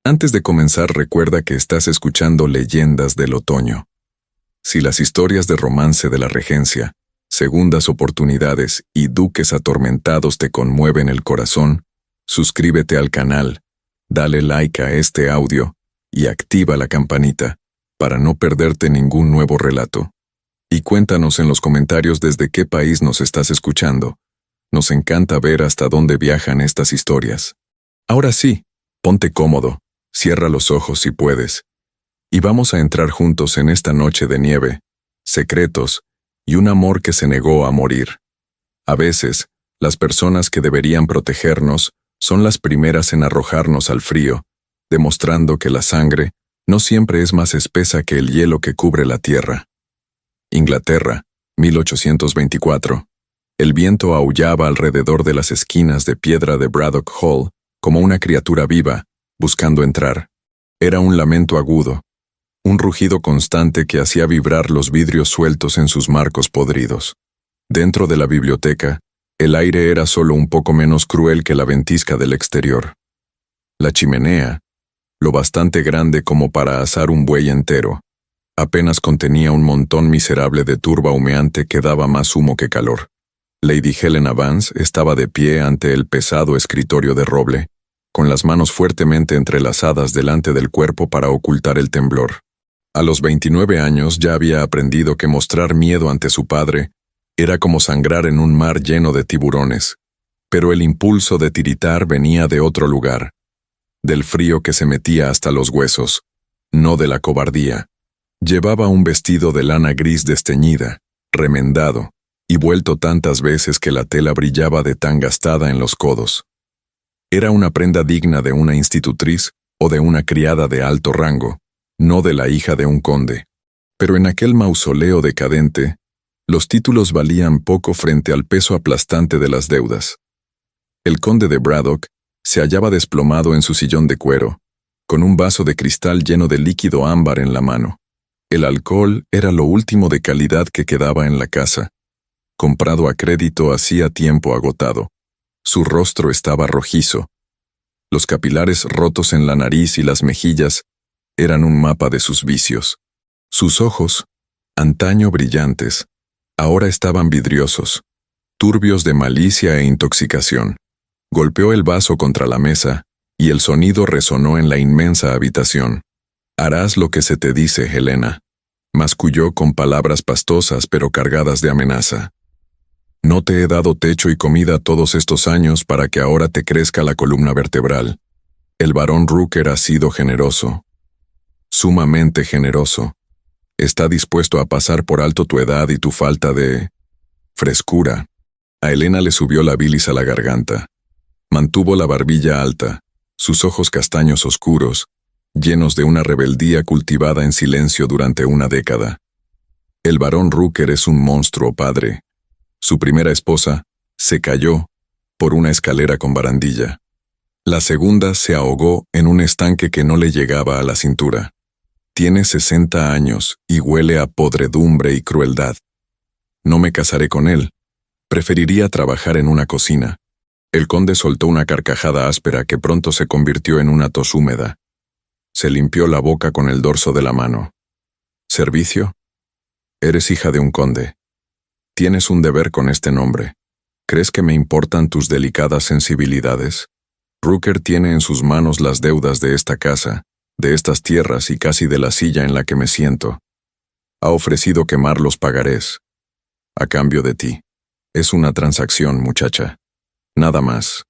Antes de comenzar, recuerda que estás escuchando Leyendas del Otoño. Si las historias de romance de la regencia, segundas oportunidades y duques atormentados te conmueven el corazón, suscríbete al canal, dale like a este audio y activa la campanita para no perderte ningún nuevo relato. Y cuéntanos en los comentarios desde qué país nos estás escuchando. Nos encanta ver hasta dónde viajan estas historias. Ahora sí, ponte cómodo, cierra los ojos si puedes, y vamos a entrar juntos en esta noche de nieve, secretos y un amor que se negó a morir. A veces, las personas que deberían protegernos son las primeras en arrojarnos al frío, demostrando que la sangre no siempre es más espesa que el hielo que cubre la tierra. Inglaterra, 1824. El viento aullaba alrededor de las esquinas de piedra de Braddock Hall como una criatura viva, buscando entrar. Era un lamento agudo, un rugido constante que hacía vibrar los vidrios sueltos en sus marcos podridos. Dentro de la biblioteca, el aire era solo un poco menos cruel que la ventisca del exterior. La chimenea, lo bastante grande como para asar un buey entero, apenas contenía un montón miserable de turba humeante que daba más humo que calor. Lady Helena Vance estaba de pie ante el pesado escritorio de roble, con las manos fuertemente entrelazadas delante del cuerpo para ocultar el temblor. A los 29 años ya había aprendido que mostrar miedo ante su padre era como sangrar en un mar lleno de tiburones, pero el impulso de tiritar venía de otro lugar, del frío que se metía hasta los huesos, no de la cobardía. Llevaba un vestido de lana gris desteñida, remendado, y vuelto tantas veces que la tela brillaba de tan gastada en los codos. Era una prenda digna de una institutriz o de una criada de alto rango, no de la hija de un conde. Pero en aquel mausoleo decadente, los títulos valían poco frente al peso aplastante de las deudas. El conde de Braddock se hallaba desplomado en su sillón de cuero, con un vaso de cristal lleno de líquido ámbar en la mano. El alcohol era lo último de calidad que quedaba en la casa, comprado a crédito hacía tiempo agotado. Su rostro estaba rojizo. Los capilares rotos en la nariz y las mejillas eran un mapa de sus vicios. Sus ojos, antaño brillantes, ahora estaban vidriosos, turbios de malicia e intoxicación. Golpeó el vaso contra la mesa, y el sonido resonó en la inmensa habitación. «Harás lo que se te dice, Helena», masculló con palabras pastosas pero cargadas de amenaza. «No te he dado techo y comida todos estos años para que ahora te crezca la columna vertebral. El barón Rooker ha sido generoso, sumamente generoso. Está dispuesto a pasar por alto tu edad y tu falta de frescura». A Helena le subió la bilis a la garganta. Mantuvo la barbilla alta, sus ojos castaños oscuros, llenos de una rebeldía cultivada en silencio durante una década. El barón Rooker es un monstruo, padre. Su primera esposa se cayó por una escalera con barandilla. La segunda se ahogó en un estanque que no le llegaba a la cintura. Tiene 60 años y huele a podredumbre y crueldad. No me casaré con él. Preferiría trabajar en una cocina. El conde soltó una carcajada áspera que pronto se convirtió en una tos húmeda. Se limpió la boca con el dorso de la mano. ¿Servicio? Eres hija de un conde. Tienes un deber con este nombre. ¿Crees que me importan tus delicadas sensibilidades? Rooker tiene en sus manos las deudas de esta casa, de estas tierras y casi de la silla en la que me siento. Ha ofrecido quemar los pagarés. A cambio de ti. Es una transacción, muchacha. Nada más.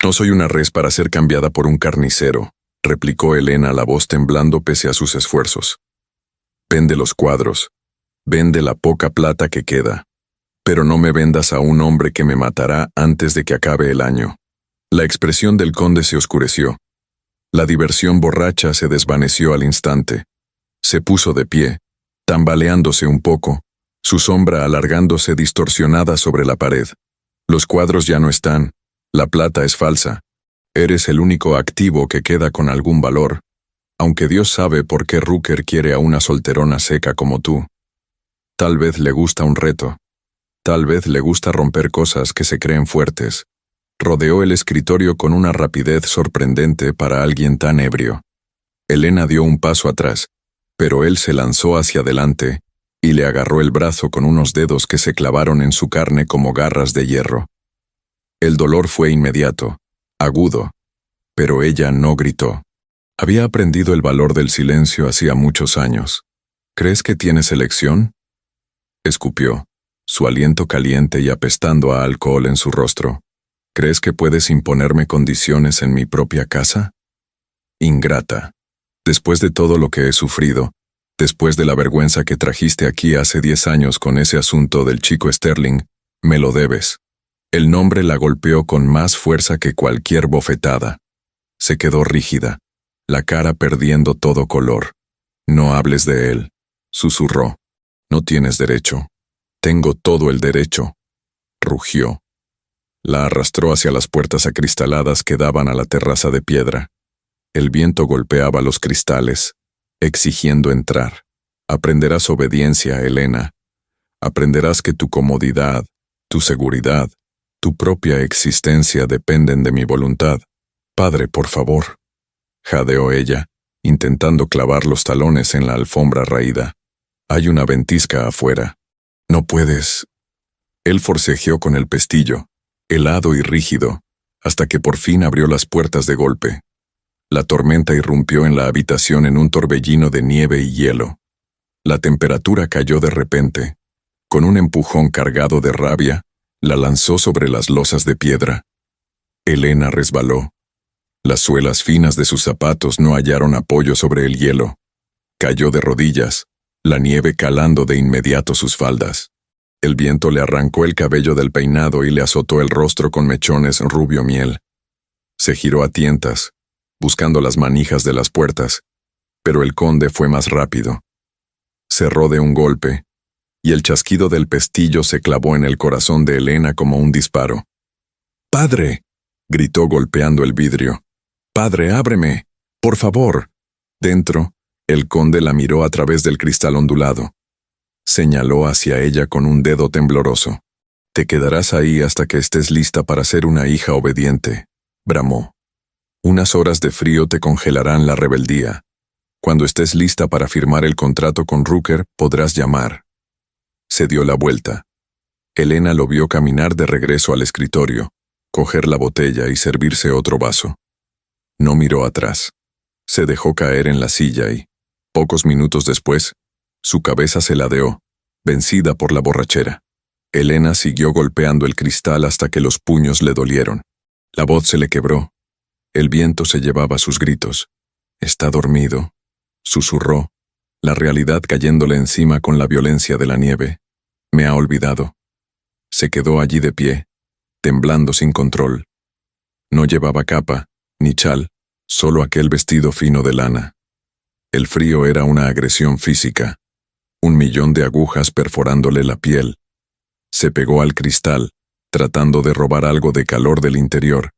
No soy una res para ser cambiada por un carnicero, replicó Helena, la voz temblando pese a sus esfuerzos. Vende los cuadros. Vende la poca plata que queda. Pero no me vendas a un hombre que me matará antes de que acabe el año. La expresión del conde se oscureció. La diversión borracha se desvaneció al instante. Se puso de pie, tambaleándose un poco, su sombra alargándose distorsionada sobre la pared. Los cuadros ya no están. La plata es falsa. Eres el único activo que queda con algún valor, aunque Dios sabe por qué Rooker quiere a una solterona seca como tú. Tal vez le gusta un reto. Tal vez le gusta romper cosas que se creen fuertes. Rodeó el escritorio con una rapidez sorprendente para alguien tan ebrio. Elena dio un paso atrás, pero él se lanzó hacia adelante y le agarró el brazo con unos dedos que se clavaron en su carne como garras de hierro. El dolor fue inmediato, agudo, pero ella no gritó. Había aprendido el valor del silencio hacía muchos años. ¿Crees que tienes elección? Escupió, su aliento caliente y apestando a alcohol en su rostro. ¿Crees que puedes imponerme condiciones en mi propia casa? Ingrata. Después de todo lo que he sufrido, después de la vergüenza que trajiste aquí hace 10 años con ese asunto del chico Sterling, me lo debes. El nombre la golpeó con más fuerza que cualquier bofetada. Se quedó rígida, la cara perdiendo todo color. No hables de él, susurró. No tienes derecho. Tengo todo el derecho. Rugió. La arrastró hacia las puertas acristaladas que daban a la terraza de piedra. El viento golpeaba los cristales, exigiendo entrar. Aprenderás obediencia, Elena. Aprenderás que tu comodidad, tu seguridad, tu propia existencia dependen de mi voluntad. Padre, por favor. Jadeó ella, intentando clavar los talones en la alfombra raída. Hay una ventisca afuera. No puedes. Él forcejeó con el pestillo, helado y rígido, hasta que por fin abrió las puertas de golpe. La tormenta irrumpió en la habitación en un torbellino de nieve y hielo. La temperatura cayó de repente. Con un empujón cargado de rabia, la lanzó sobre las losas de piedra. Elena resbaló. Las suelas finas de sus zapatos no hallaron apoyo sobre el hielo. Cayó de rodillas, la nieve calando de inmediato sus faldas. El viento le arrancó el cabello del peinado y le azotó el rostro con mechones rubio miel. Se giró a tientas, buscando las manijas de las puertas, pero el conde fue más rápido. Cerró de un golpe, y el chasquido del pestillo se clavó en el corazón de Elena como un disparo. «¡Padre!», gritó golpeando el vidrio. «¡Padre, ábreme! ¡Por favor!». Dentro, el conde la miró a través del cristal ondulado. Señaló hacia ella con un dedo tembloroso. «Te quedarás ahí hasta que estés lista para ser una hija obediente», bramó. «Unas horas de frío te congelarán la rebeldía. Cuando estés lista para firmar el contrato con Rooker, podrás llamar». Se dio la vuelta. Elena lo vio caminar de regreso al escritorio, coger la botella y servirse otro vaso. No miró atrás. Se dejó caer en la silla y, pocos minutos después, su cabeza se ladeó, vencida por la borrachera. Elena siguió golpeando el cristal hasta que los puños le dolieron. La voz se le quebró. El viento se llevaba sus gritos. «Está dormido», susurró, la realidad cayéndole encima con la violencia de la nieve. «Me ha olvidado». Se quedó allí de pie, temblando sin control. No llevaba capa, ni chal, solo aquel vestido fino de lana. El frío era una agresión física, 1.000.000 de agujas perforándole la piel. Se pegó al cristal, tratando de robar algo de calor del interior,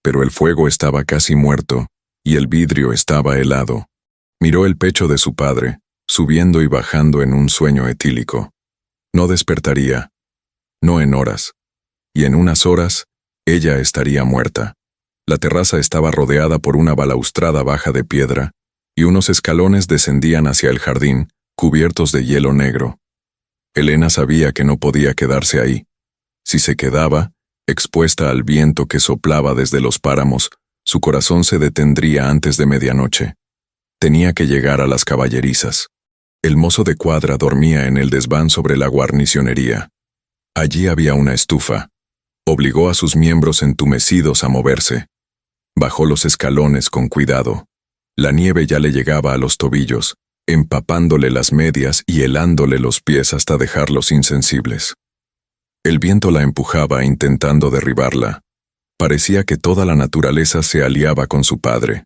pero el fuego estaba casi muerto, y el vidrio estaba helado. Miró el pecho de su padre, subiendo y bajando en un sueño etílico. No despertaría. No en horas. Y en unas horas, ella estaría muerta. La terraza estaba rodeada por una balaustrada baja de piedra, y unos escalones descendían hacia el jardín, cubiertos de hielo negro. Elena sabía que no podía quedarse ahí. Si se quedaba, expuesta al viento que soplaba desde los páramos, su corazón se detendría antes de medianoche. Tenía que llegar a las caballerizas. El mozo de cuadra dormía en el desván sobre la guarnicionería. Allí había una estufa. Obligó a sus miembros entumecidos a moverse. Bajó los escalones con cuidado. La nieve ya le llegaba a los tobillos, empapándole las medias y helándole los pies hasta dejarlos insensibles. El viento la empujaba intentando derribarla. Parecía que toda la naturaleza se aliaba con su padre.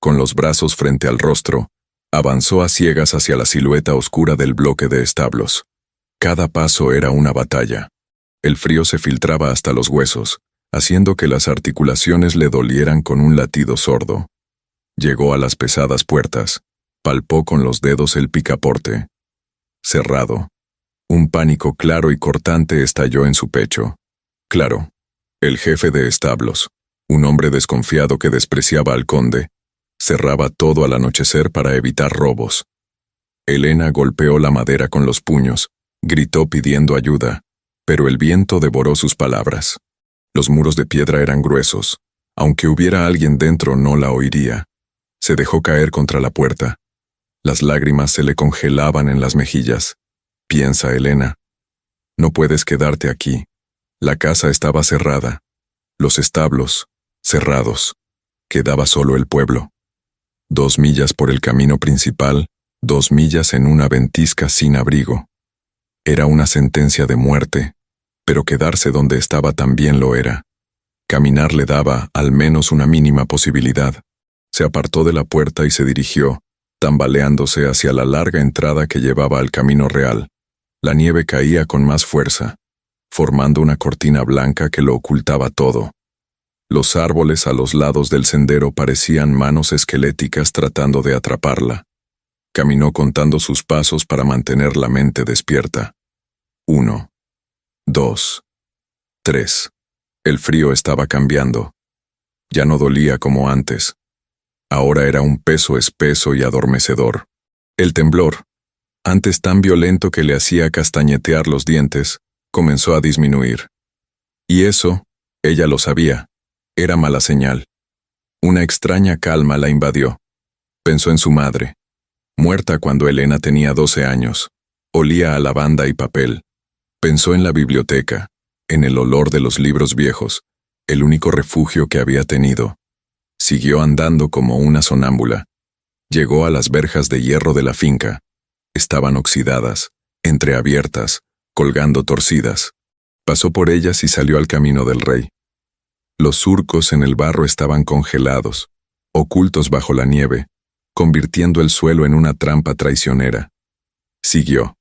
Con los brazos frente al rostro, avanzó a ciegas hacia la silueta oscura del bloque de establos. Cada paso era una batalla. El frío se filtraba hasta los huesos, haciendo que las articulaciones le dolieran con un latido sordo. Llegó a las pesadas puertas, palpó con los dedos el picaporte. Cerrado. Un pánico claro y cortante estalló en su pecho. Claro, el jefe de establos, un hombre desconfiado que despreciaba al conde, Cerraba todo al anochecer para evitar robos. Elena golpeó la madera con los puños, gritó pidiendo ayuda, pero el viento devoró sus palabras. Los muros de piedra eran gruesos. Aunque hubiera alguien dentro, no la oiría. Se dejó caer contra la puerta. Las lágrimas se le congelaban en las mejillas. Piensa Elena. No puedes quedarte aquí. La casa estaba cerrada. Los establos, cerrados. Quedaba solo el pueblo. 2 millas por el camino principal, 2 millas en una ventisca sin abrigo. Era una sentencia de muerte, pero quedarse donde estaba también lo era. Caminar le daba, al menos, una mínima posibilidad. Se apartó de la puerta y se dirigió, tambaleándose hacia la larga entrada que llevaba al camino real. La nieve caía con más fuerza, formando una cortina blanca que lo ocultaba todo. Los árboles a los lados del sendero parecían manos esqueléticas tratando de atraparla. Caminó contando sus pasos para mantener la mente despierta. 1, 2, 3. El frío estaba cambiando. Ya no dolía como antes. Ahora era un peso espeso y adormecedor. El temblor, antes tan violento que le hacía castañetear los dientes, comenzó a disminuir. Y eso, ella lo sabía, era mala señal. Una extraña calma la invadió. Pensó en su madre, muerta cuando Elena tenía 12 años. Olía a lavanda y papel. Pensó en la biblioteca, en el olor de los libros viejos, el único refugio que había tenido. Siguió andando como una sonámbula. Llegó a las verjas de hierro de la finca. Estaban oxidadas, entreabiertas, colgando torcidas. Pasó por ellas y salió al camino del rey. Los surcos en el barro estaban congelados, ocultos bajo la nieve, convirtiendo el suelo en una trampa traicionera. Siguió.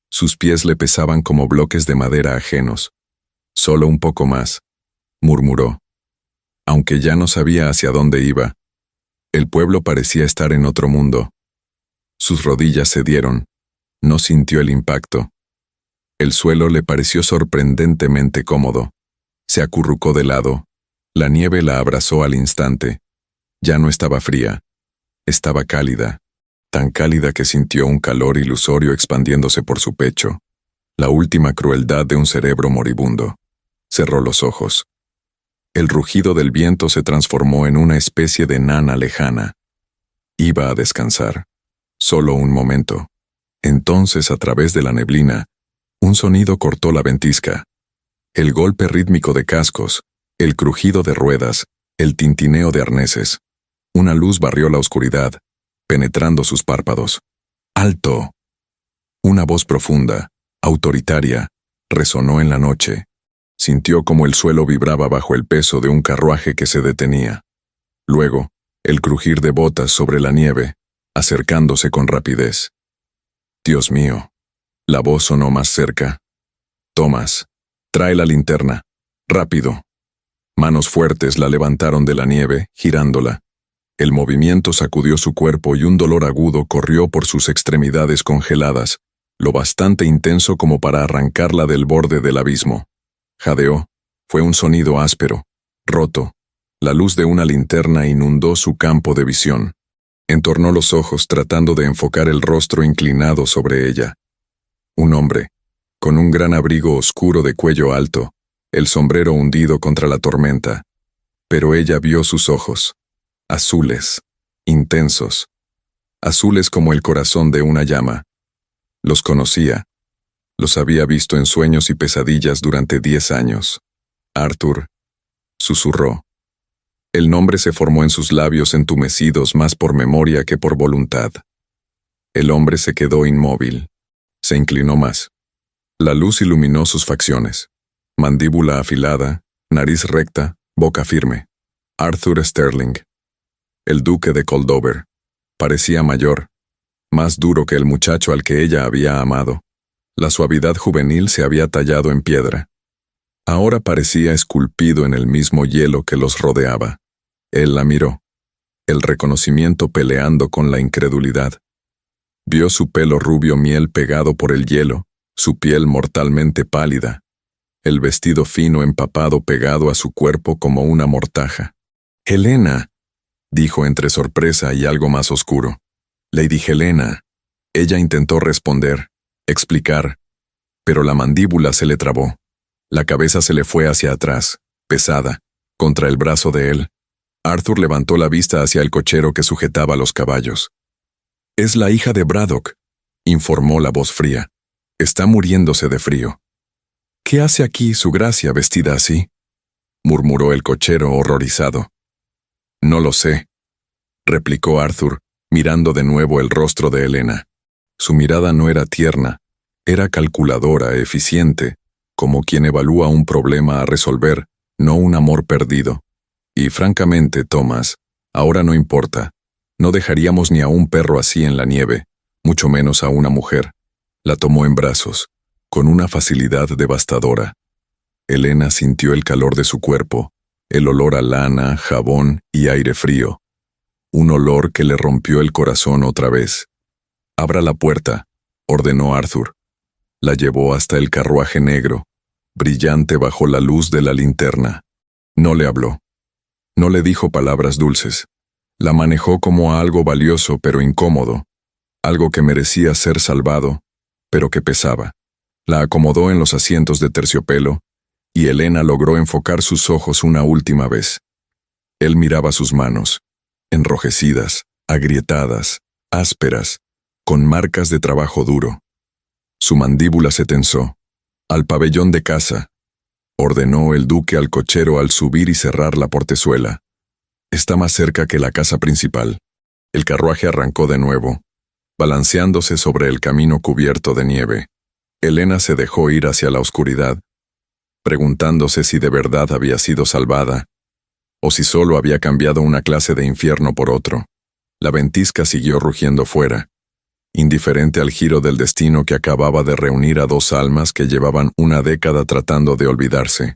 Sus pies le pesaban como bloques de madera ajenos. Solo un poco más, murmuró. Aunque ya no sabía hacia dónde iba, el pueblo parecía estar en otro mundo. Sus rodillas cedieron. No sintió el impacto. El suelo le pareció sorprendentemente cómodo. Se acurrucó de lado. La nieve la abrazó al instante. Ya no estaba fría. Estaba cálida. Tan cálida que sintió un calor ilusorio expandiéndose por su pecho. La última crueldad de un cerebro moribundo. Cerró los ojos. El rugido del viento se transformó en una especie de nana lejana. Iba a descansar. Solo un momento. Entonces, a través de la neblina, un sonido cortó la ventisca. El golpe rítmico de cascos, el crujido de ruedas, el tintineo de arneses. Una luz barrió la oscuridad, penetrando sus párpados. ¡Alto! Una voz profunda, autoritaria, resonó en la noche. Sintió como el suelo vibraba bajo el peso de un carruaje que se detenía. Luego, el crujir de botas sobre la nieve, acercándose con rapidez. Dios mío. La voz sonó más cerca. Thomas, trae la linterna. Rápido. Manos fuertes la levantaron de la nieve, girándola. El movimiento sacudió su cuerpo y un dolor agudo corrió por sus extremidades congeladas, lo bastante intenso como para arrancarla del borde del abismo. Jadeó. Fue un sonido áspero, roto. La luz de una linterna inundó su campo de visión. Entornó los ojos tratando de enfocar el rostro inclinado sobre ella. Un hombre, con un gran abrigo oscuro de cuello alto, el sombrero hundido contra la tormenta. Pero ella vio sus ojos. Azules, intensos. Azules como el corazón de una llama. Los conocía. Los había visto en sueños y pesadillas durante 10 años. Arthur, susurró. El nombre se formó en sus labios entumecidos más por memoria que por voluntad. El hombre se quedó inmóvil. Se inclinó más. La luz iluminó sus facciones. Mandíbula afilada, nariz recta, boca firme. Arthur Sterling. El duque de Coldover. Parecía mayor, más duro que el muchacho al que ella había amado. La suavidad juvenil se había tallado en piedra. Ahora parecía esculpido en el mismo hielo que los rodeaba. Él la miró. El reconocimiento peleando con la incredulidad. Vio su pelo rubio miel pegado por el hielo, su piel mortalmente pálida. El vestido fino empapado pegado a su cuerpo como una mortaja. «¡Helena!», dijo entre sorpresa y algo más oscuro. Lady Helena. Ella intentó responder, explicar, pero la mandíbula se le trabó. La cabeza se le fue hacia atrás, pesada, contra el brazo de él. Arthur levantó la vista hacia el cochero que sujetaba los caballos. «Es la hija de Braddock», informó la voz fría. «Está muriéndose de frío». «¿Qué hace aquí, su gracia, vestida así?», murmuró el cochero horrorizado. «No lo sé», replicó Arthur, mirando de nuevo el rostro de Helena. Su mirada no era tierna, era calculadora, eficiente, como quien evalúa un problema a resolver, no un amor perdido. Y francamente, Thomas, ahora no importa. No dejaríamos ni a un perro así en la nieve, mucho menos a una mujer. La tomó en brazos, con una facilidad devastadora. Helena sintió el calor de su cuerpo, el olor a lana, jabón y aire frío. Un olor que le rompió el corazón otra vez. «Abra la puerta», ordenó Arthur. La llevó hasta el carruaje negro, brillante bajo la luz de la linterna. No le habló. No le dijo palabras dulces. La manejó como a algo valioso pero incómodo, algo que merecía ser salvado, pero que pesaba. La acomodó en los asientos de terciopelo, y Helena logró enfocar sus ojos una última vez. Él miraba sus manos, enrojecidas, agrietadas, ásperas, con marcas de trabajo duro. Su mandíbula se tensó. «Al pabellón de casa», ordenó el duque al cochero al subir y cerrar la portezuela. «Está más cerca que la casa principal». El carruaje arrancó de nuevo, balanceándose sobre el camino cubierto de nieve. Helena se dejó ir hacia la oscuridad, preguntándose si de verdad había sido salvada, o si solo había cambiado una clase de infierno por otro. La ventisca siguió rugiendo fuera, indiferente al giro del destino que acababa de reunir a dos almas que llevaban una década tratando de olvidarse.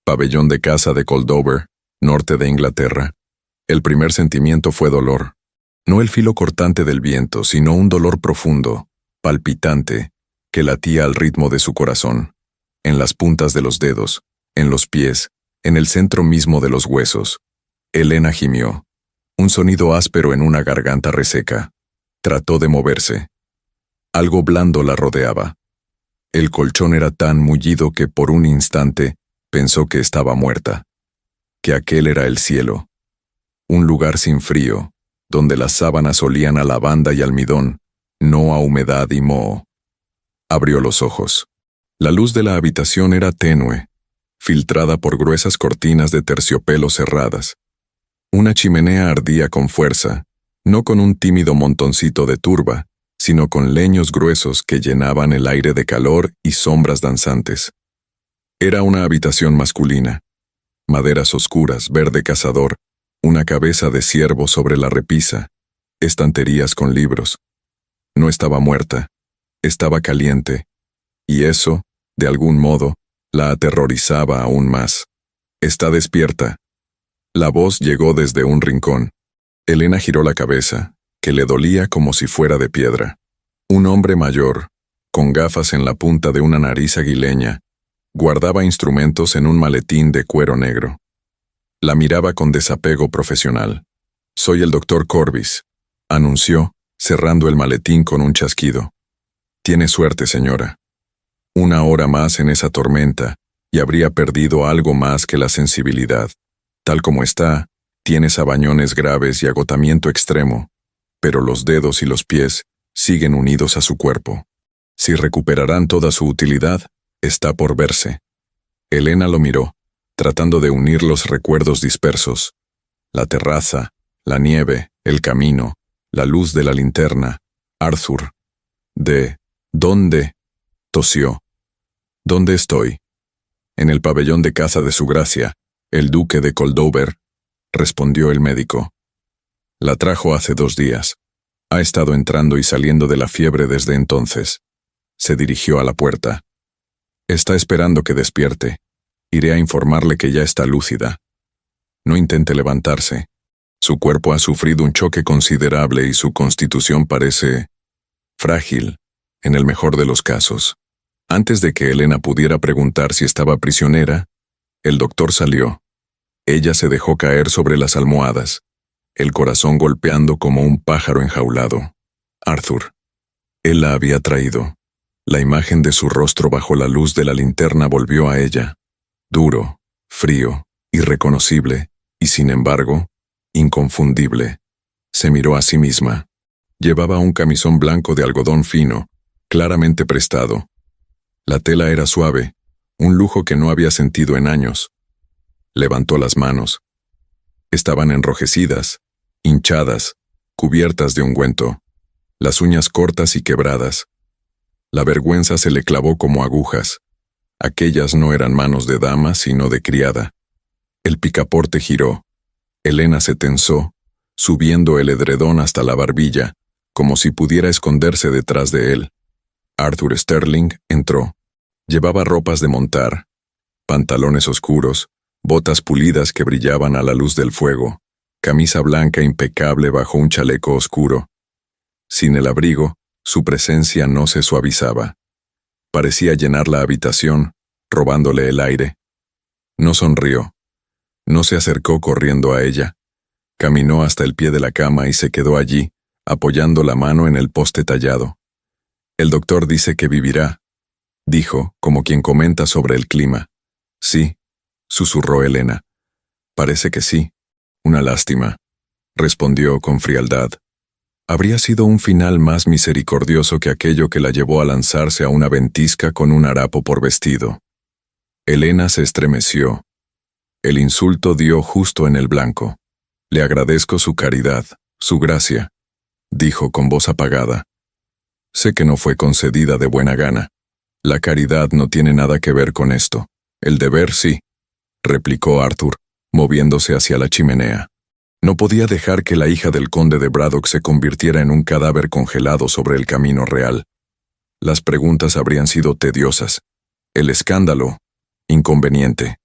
Pabellón de casa de Coldover, norte de Inglaterra. El primer sentimiento fue dolor. No el filo cortante del viento, sino un dolor profundo, palpitante, que latía al ritmo de su corazón, en las puntas de los dedos, en los pies, en el centro mismo de los huesos. Helena gimió, un sonido áspero en una garganta reseca. Trató de moverse. Algo blando la rodeaba. El colchón era tan mullido que por un instante pensó que estaba muerta, que aquel era el cielo. Un lugar sin frío, donde las sábanas olían a lavanda y almidón, no a humedad y moho. Abrió los ojos. La luz de la habitación era tenue, filtrada por gruesas cortinas de terciopelo cerradas. Una chimenea ardía con fuerza, no con un tímido montoncito de turba, sino con leños gruesos que llenaban el aire de calor y sombras danzantes. Era una habitación masculina. Maderas oscuras, verde cazador, una cabeza de ciervo sobre la repisa, estanterías con libros. No estaba muerta, estaba caliente, y eso, de algún modo, la aterrorizaba aún más. «Está despierta». La voz llegó desde un rincón. Helena giró la cabeza, que le dolía como si fuera de piedra. Un hombre mayor, con gafas en la punta de una nariz aguileña, guardaba instrumentos en un maletín de cuero negro. La miraba con desapego profesional. «Soy el doctor Corbis», anunció, cerrando el maletín con un chasquido. «Tiene suerte, señora. Una hora más en esa tormenta, y habría perdido algo más que la sensibilidad. Tal como está, tiene sabañones graves y agotamiento extremo, pero los dedos y los pies siguen unidos a su cuerpo. Si recuperarán toda su utilidad, está por verse». Helena lo miró, tratando de unir los recuerdos dispersos. La terraza, la nieve, el camino, la luz de la linterna, Arthur. ¿Dónde? Tosió. «¿Dónde estoy?» «En el pabellón de casa de su gracia, el duque de Coldover», respondió el médico. «La trajo hace 2 días. Ha estado entrando y saliendo de la fiebre desde entonces». Se dirigió a la puerta. «Está esperando que despierte. Iré a informarle que ya está lúcida. No intente levantarse. Su cuerpo ha sufrido un choque considerable y su constitución parece frágil, en el mejor de los casos». Antes de que Helena pudiera preguntar si estaba prisionera, el doctor salió. Ella se dejó caer sobre las almohadas. el corazón golpeando como un pájaro enjaulado. Arthur. Él la había traído. La imagen de su rostro bajo la luz de la linterna volvió a ella. Duro, frío, irreconocible, y sin embargo, inconfundible. Se miró a sí misma. Llevaba un camisón blanco de algodón fino, claramente prestado. La tela era suave, un lujo que no había sentido en años. Levantó las manos. Estaban enrojecidas, hinchadas, cubiertas de ungüento, las uñas cortas y quebradas. La vergüenza se le clavó como agujas. Aquellas no eran manos de dama, sino de criada. El picaporte giró. Elena se tensó, subiendo el edredón hasta la barbilla, como si pudiera esconderse detrás de él. Arthur Sterling entró. Llevaba ropas de montar, pantalones oscuros, botas pulidas que brillaban a la luz del fuego, camisa blanca impecable bajo un chaleco oscuro. Sin el abrigo, su presencia no se suavizaba. Parecía llenar la habitación, robándole el aire. No sonrió. No se acercó corriendo a ella. Caminó hasta el pie de la cama y se quedó allí, apoyando la mano en el poste tallado. El doctor dice que vivirá, dijo, como quien comenta sobre el clima. Sí, susurró Elena. Parece que sí. Una lástima, respondió con frialdad. Habría sido un final más misericordioso que aquello que la llevó a lanzarse a una ventisca con un harapo por vestido. Elena se estremeció. El insulto dio justo en el blanco. Le agradezco su caridad, su gracia, dijo con voz apagada. Sé que no fue concedida de buena gana. La caridad no tiene nada que ver con esto. El deber sí, replicó Arthur, moviéndose hacia la chimenea. No podía dejar que la hija del conde de Braddock se convirtiera en un cadáver congelado sobre el camino real. Las preguntas habrían sido tediosas. El escándalo, inconveniente.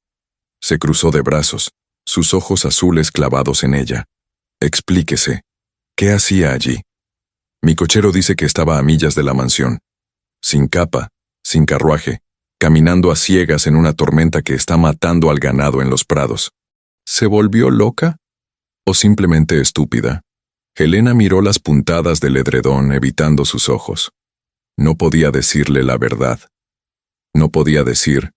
Se cruzó de brazos, sus ojos azules clavados en ella. Explíquese. ¿Qué hacía allí? Mi cochero dice que estaba a millas de la mansión. Sin capa, sin carruaje, caminando a ciegas en una tormenta que está matando al ganado en los prados. ¿Se volvió loca? ¿O simplemente estúpida? Helena miró las puntadas del edredón evitando sus ojos. No podía decirle la verdad. No podía decir,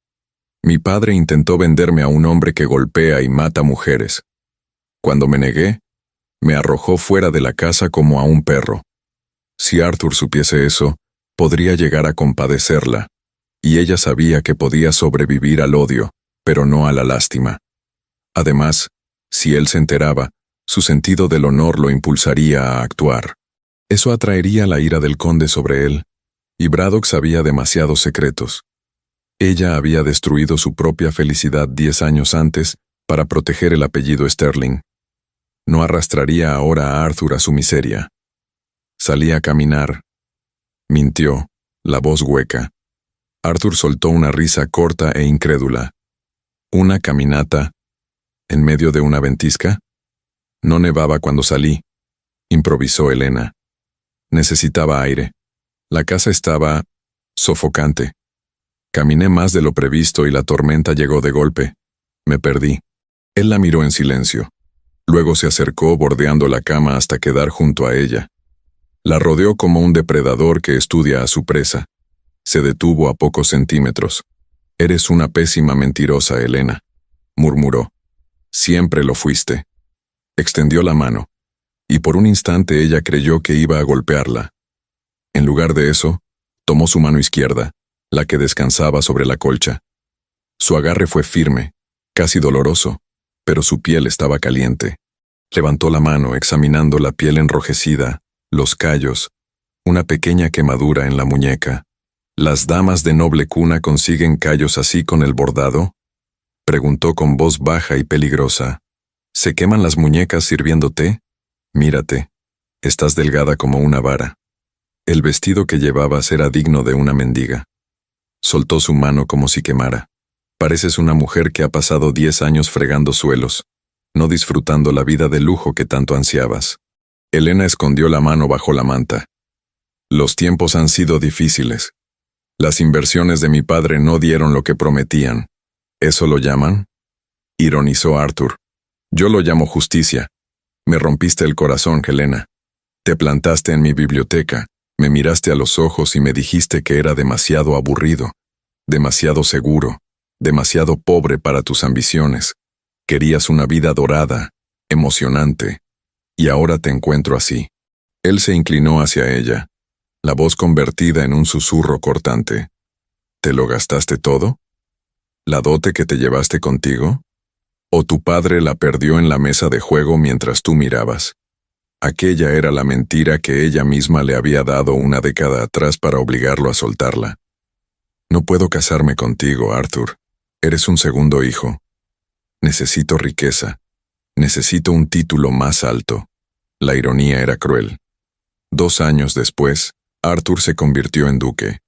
mi padre intentó venderme a un hombre que golpea y mata mujeres. Cuando me negué, me arrojó fuera de la casa como a un perro. Si Arthur supiese eso, podría llegar a compadecerla, y ella sabía que podía sobrevivir al odio, pero no a la lástima. Además, si él se enteraba, su sentido del honor lo impulsaría a actuar. Eso atraería la ira del conde sobre él, y Braddock sabía demasiados secretos. Ella había destruido su propia felicidad 10 años antes para proteger el apellido Sterling. No arrastraría ahora a Arthur a su miseria. Salía a caminar. Mintió, la voz hueca. Arthur soltó una risa corta e incrédula. ¿Una caminata en medio de una ventisca? No nevaba cuando salí, improvisó Elena. Necesitaba aire. La casa estaba sofocante. Caminé más de lo previsto y la tormenta llegó de golpe. Me perdí. Él la miró en silencio. Luego se acercó bordeando la cama hasta quedar junto a ella. La rodeó como un depredador que estudia a su presa. Se detuvo a pocos centímetros. Eres una pésima mentirosa, Elena, murmuró. Siempre lo fuiste. Extendió la mano, y por un instante ella creyó que iba a golpearla. En lugar de eso, tomó su mano izquierda, la que descansaba sobre la colcha. Su agarre fue firme, casi doloroso, pero su piel estaba caliente. Levantó la mano examinando la piel enrojecida, los callos, una pequeña quemadura en la muñeca. ¿Las damas de noble cuna consiguen callos así con el bordado? Preguntó con voz baja y peligrosa. ¿Se queman las muñecas sirviendo té? Mírate, estás delgada como una vara. El vestido que llevabas era digno de una mendiga. Soltó su mano como si quemara. Pareces una mujer que ha pasado 10 años fregando suelos, no disfrutando la vida de lujo que tanto ansiabas. Elena escondió la mano bajo la manta. Los tiempos han sido difíciles. Las inversiones de mi padre no dieron lo que prometían. ¿Eso lo llaman? Ironizó Arthur. Yo lo llamo justicia. Me rompiste el corazón, Helena. Te plantaste en mi biblioteca, me miraste a los ojos y me dijiste que era demasiado aburrido, demasiado seguro, demasiado pobre para tus ambiciones. Querías una vida dorada, emocionante, y ahora te encuentro así. Él se inclinó hacia ella, la voz convertida en un susurro cortante. ¿Te lo gastaste todo? ¿La dote que te llevaste contigo? ¿O tu padre la perdió en la mesa de juego mientras tú mirabas? Aquella era la mentira que ella misma le había dado una década atrás para obligarlo a soltarla. No puedo casarme contigo, Arthur. Eres un segundo hijo. Necesito riqueza. Necesito un título más alto. La ironía era cruel. 2 años después, Arthur se convirtió en duque.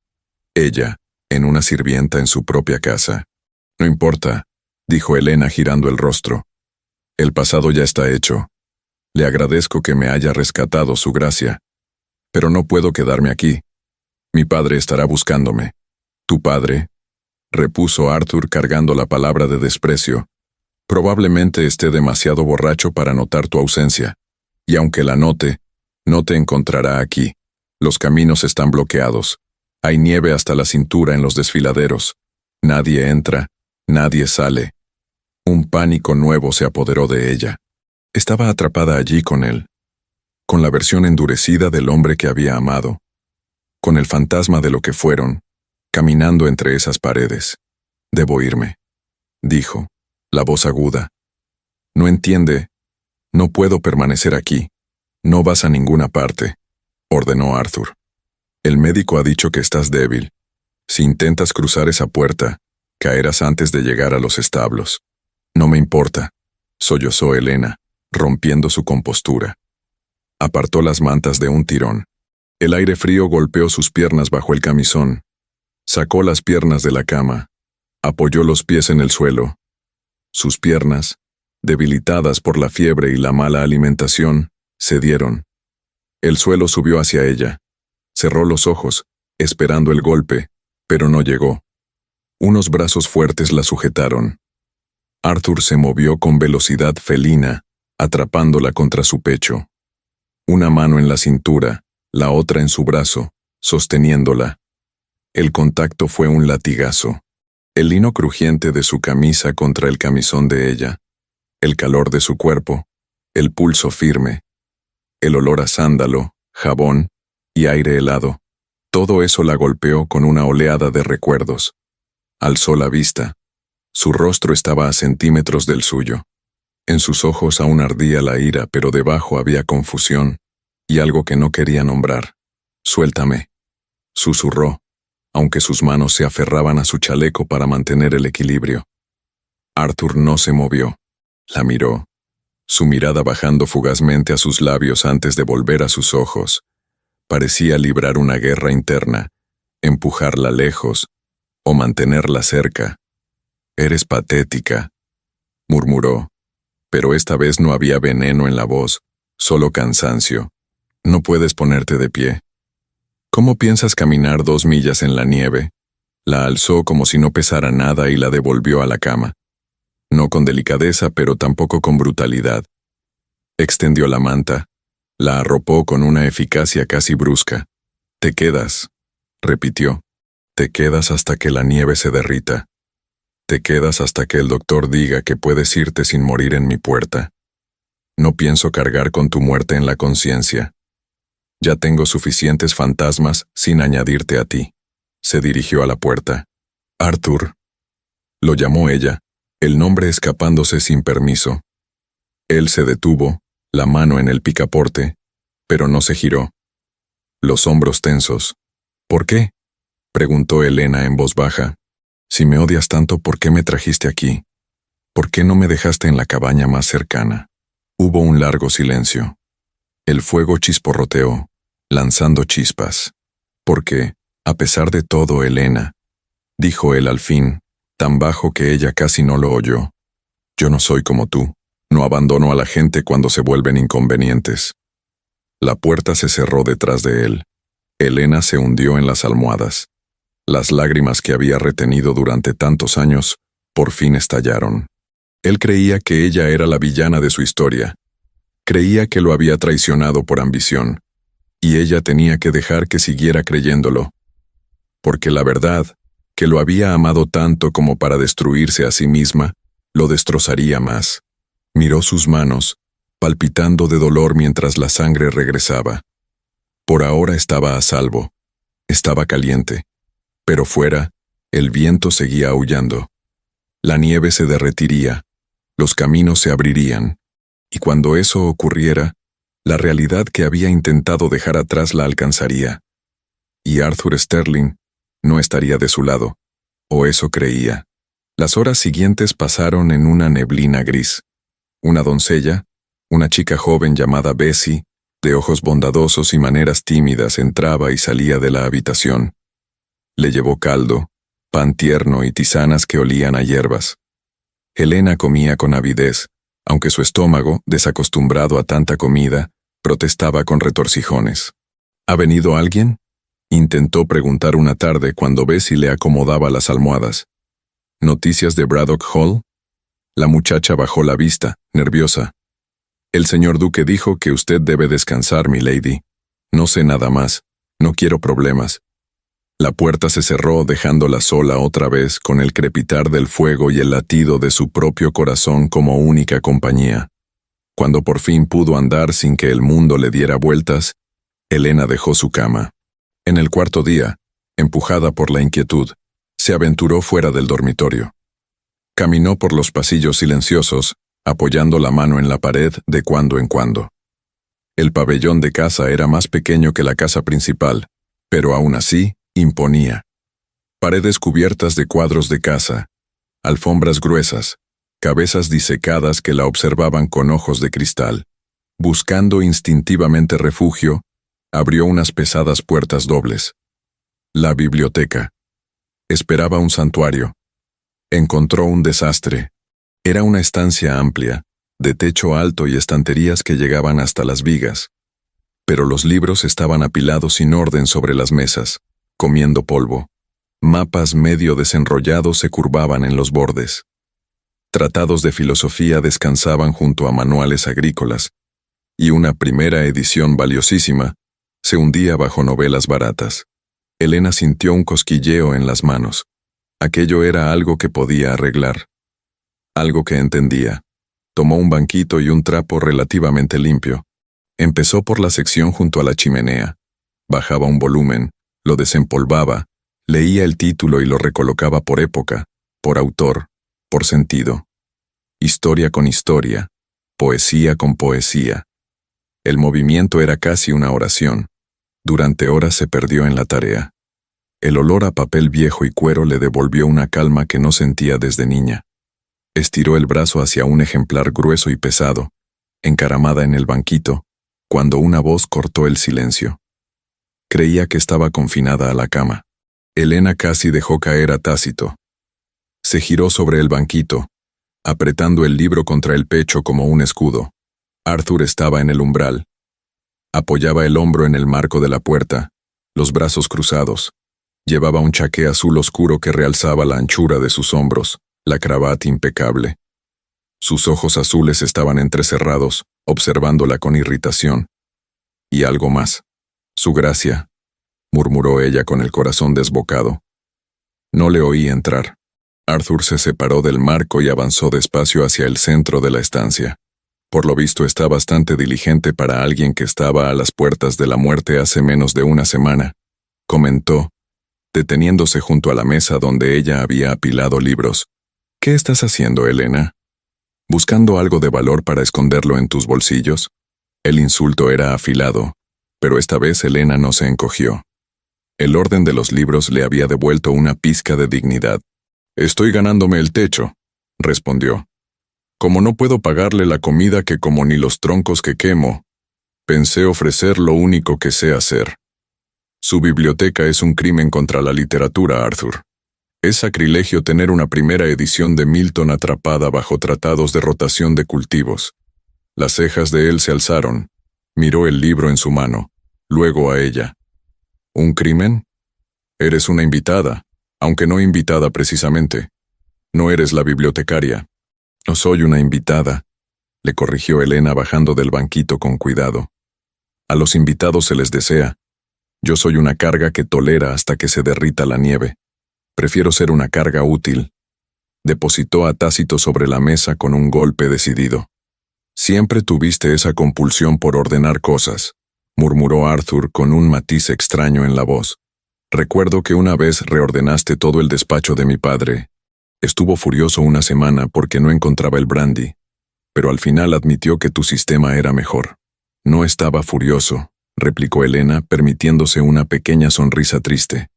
Ella, en una sirvienta en su propia casa. No importa, dijo Helena girando el rostro. El pasado ya está hecho. Le agradezco que me haya rescatado su gracia. Pero no puedo quedarme aquí. Mi padre estará buscándome. ¿Tu padre?, repuso Arthur cargando la palabra de desprecio. Probablemente esté demasiado borracho para notar tu ausencia. Y aunque la note, no te encontrará aquí. Los caminos están bloqueados. Hay nieve hasta la cintura en los desfiladeros. Nadie entra, nadie sale. Un pánico nuevo se apoderó de ella. Estaba atrapada allí con él, con la versión endurecida del hombre que había amado, con el fantasma de lo que fueron, caminando entre esas paredes. Debo irme, dijo, la voz aguda. No entiende. No puedo permanecer aquí. No vas a ninguna parte, ordenó Arthur. El médico ha dicho que estás débil. Si intentas cruzar esa puerta, caerás antes de llegar a los establos. No me importa, sollozó Helena, rompiendo su compostura. Apartó las mantas de un tirón. El aire frío golpeó sus piernas bajo el camisón. Sacó las piernas de la cama. Apoyó los pies en el suelo. Sus piernas, debilitadas por la fiebre y la mala alimentación, cedieron. El suelo subió hacia ella. Cerró los ojos, esperando el golpe, pero no llegó. Unos brazos fuertes la sujetaron. Arthur se movió con velocidad felina, atrapándola contra su pecho. Una mano en la cintura, la otra en su brazo, sosteniéndola. El contacto fue un latigazo. El lino crujiente de su camisa contra el camisón de ella. El calor de su cuerpo. El pulso firme. El olor a sándalo, jabón y aire helado. Todo eso la golpeó con una oleada de recuerdos. Alzó la vista. Su rostro estaba a centímetros del suyo. En sus ojos aún ardía la ira, pero debajo había confusión y algo que no quería nombrar. «Suéltame», susurró, aunque sus manos se aferraban a su chaleco para mantener el equilibrio. Arthur no se movió. La miró, su mirada bajando fugazmente a sus labios antes de volver a sus ojos. Parecía librar una guerra interna, empujarla lejos o mantenerla cerca. «Eres patética», murmuró, pero esta vez no había veneno en la voz, solo cansancio. «No puedes ponerte de pie. ¿Cómo piensas caminar 2 millas en la nieve?» La alzó como si no pesara nada y la devolvió a la cama. No con delicadeza, pero tampoco con brutalidad. Extendió la manta, la arropó con una eficacia casi brusca. «Te quedas», repitió. «Te quedas hasta que la nieve se derrita. Te quedas hasta que el doctor diga que puedes irte sin morir en mi puerta. No pienso cargar con tu muerte en la conciencia. Ya tengo suficientes fantasmas sin añadirte a ti». Se dirigió a la puerta. «Arthur», lo llamó ella, el nombre escapándose sin permiso. Él se detuvo, la mano en el picaporte, pero no se giró. Los hombros tensos. «¿Por qué?», preguntó Helena en voz baja. «Si me odias tanto, ¿por qué me trajiste aquí? ¿Por qué no me dejaste en la cabaña más cercana?» Hubo un largo silencio. El fuego chisporroteó, lanzando chispas. «Porque, a pesar de todo, Helena», dijo él al fin, tan bajo que ella casi no lo oyó, «yo no soy como tú. No abandono a la gente cuando se vuelven inconvenientes». La puerta se cerró detrás de él. Helena se hundió en las almohadas. Las lágrimas que había retenido durante tantos años, por fin estallaron. Él creía que ella era la villana de su historia, Creía que lo había traicionado por ambición, y ella tenía que dejar que siguiera creyéndolo. Porque la verdad, que lo había amado tanto como para destruirse a sí misma, lo destrozaría más. Miró sus manos, palpitando de dolor mientras la sangre regresaba. Por ahora estaba a salvo. Estaba caliente. Pero fuera, el viento seguía aullando. La nieve se derretiría, los caminos se abrirían, y cuando eso ocurriera, la realidad que había intentado dejar atrás la alcanzaría. Y Arthur Sterling no estaría de su lado, o eso creía. Las horas siguientes pasaron en una neblina gris. Una doncella, una chica joven llamada Bessie, de ojos bondadosos y maneras tímidas, entraba y salía de la habitación. Le llevó caldo, pan tierno y tisanas que olían a hierbas. Helena comía con avidez, aunque su estómago, desacostumbrado a tanta comida, protestaba con retorcijones. ¿Ha venido alguien?, intentó preguntar una tarde cuando Bessie le acomodaba las almohadas. ¿Noticias de Braddock Hall? La muchacha bajó la vista, nerviosa. El señor duque dijo que usted debe descansar, milady. No sé nada más. No quiero problemas. La puerta se cerró dejándola sola otra vez con el crepitar del fuego y el latido de su propio corazón como única compañía. Cuando por fin pudo andar sin que el mundo le diera vueltas, Helena dejó su cama. En el cuarto día, empujada por la inquietud, se aventuró fuera del dormitorio. Caminó por los pasillos silenciosos, apoyando la mano en la pared de cuando en cuando. El pabellón de casa era más pequeño que la casa principal, pero aún así imponía. Paredes cubiertas de cuadros de caza, alfombras gruesas, cabezas disecadas que la observaban con ojos de cristal. Buscando instintivamente refugio, abrió unas pesadas puertas dobles. La biblioteca. Esperaba un santuario. Encontró un desastre. Era una estancia amplia, de techo alto y estanterías que llegaban hasta las vigas. Pero los libros estaban apilados sin orden sobre las mesas, comiendo polvo. Mapas medio desenrollados se curvaban en los bordes. Tratados de filosofía descansaban junto a manuales agrícolas, y una primera edición valiosísima se hundía bajo novelas baratas. Helena sintió un cosquilleo en las manos. Aquello era algo que podía arreglar. Algo que entendía. Tomó un banquito y un trapo relativamente limpio. Empezó por la sección junto a la chimenea. Bajaba un volumen, lo desempolvaba, leía el título y lo recolocaba por época, por autor, por sentido. Historia con historia, poesía con poesía. El movimiento era casi una oración. Durante horas se perdió en la tarea. El olor a papel viejo y cuero le devolvió una calma que no sentía desde niña. Estiró el brazo hacia un ejemplar grueso y pesado, encaramada en el banquito, cuando una voz cortó el silencio. Creía que estaba confinada a la cama. Helena casi dejó caer a Tácito. Se giró sobre el banquito, apretando el libro contra el pecho como un escudo. Arthur estaba en el umbral. Apoyaba el hombro en el marco de la puerta, los brazos cruzados. Llevaba un chaqué azul oscuro que realzaba la anchura de sus hombros, la cravata impecable. Sus ojos azules estaban entrecerrados, observándola con irritación. Y algo más. Su gracia, murmuró ella con el corazón desbocado. No le oí entrar. Arthur se separó del marco y avanzó despacio hacia el centro de la estancia. Por lo visto está bastante diligente para alguien que estaba a las puertas de la muerte hace menos de una semana, comentó, deteniéndose junto a la mesa donde ella había apilado libros. ¿Qué estás haciendo, Helena? ¿Buscando algo de valor para esconderlo en tus bolsillos? El insulto era afilado, pero esta vez Helena no se encogió. El orden de los libros le había devuelto una pizca de dignidad. Estoy ganándome el techo, respondió. Como no puedo pagarle la comida que como ni los troncos que quemo, pensé ofrecer lo único que sé hacer. Su biblioteca es un crimen contra la literatura, Arthur. Es sacrilegio tener una primera edición de Milton atrapada bajo tratados de rotación de cultivos. Las cejas de él se alzaron. Miró el libro en su mano, luego a ella. ¿Un crimen? Eres una invitada, aunque no invitada precisamente. No eres la bibliotecaria. No soy una invitada, le corrigió Elena bajando del banquito con cuidado. A los invitados se les desea. Yo soy una carga que tolera hasta que se derrita la nieve. Prefiero ser una carga útil. Depositó a Tácito sobre la mesa con un golpe decidido. Siempre tuviste esa compulsión por ordenar cosas, murmuró Arthur con un matiz extraño en la voz. Recuerdo que una vez reordenaste todo el despacho de mi padre. Estuvo furioso una semana porque no encontraba el brandy, pero al final admitió que tu sistema era mejor. No estaba furioso, replicó Elena, permitiéndose una pequeña sonrisa triste.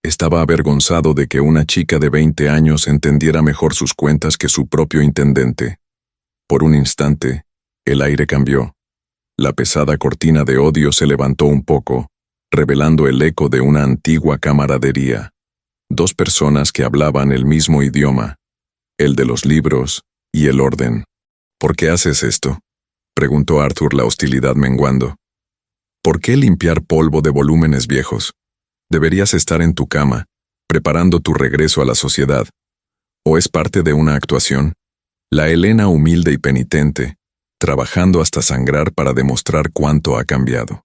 Estaba avergonzado de que una chica de 20 años entendiera mejor sus cuentas que su propio intendente. Por un instante, el aire cambió. La pesada cortina de odio se levantó un poco, revelando el eco de una antigua camaradería. Dos personas que hablaban el mismo idioma, el de los libros y el orden. ¿Por qué haces esto?, preguntó Arthur, la hostilidad menguando. ¿Por qué limpiar polvo de volúmenes viejos? Deberías estar en tu cama, preparando tu regreso a la sociedad. ¿O es parte de una actuación? La Elena humilde y penitente, trabajando hasta sangrar para demostrar cuánto ha cambiado.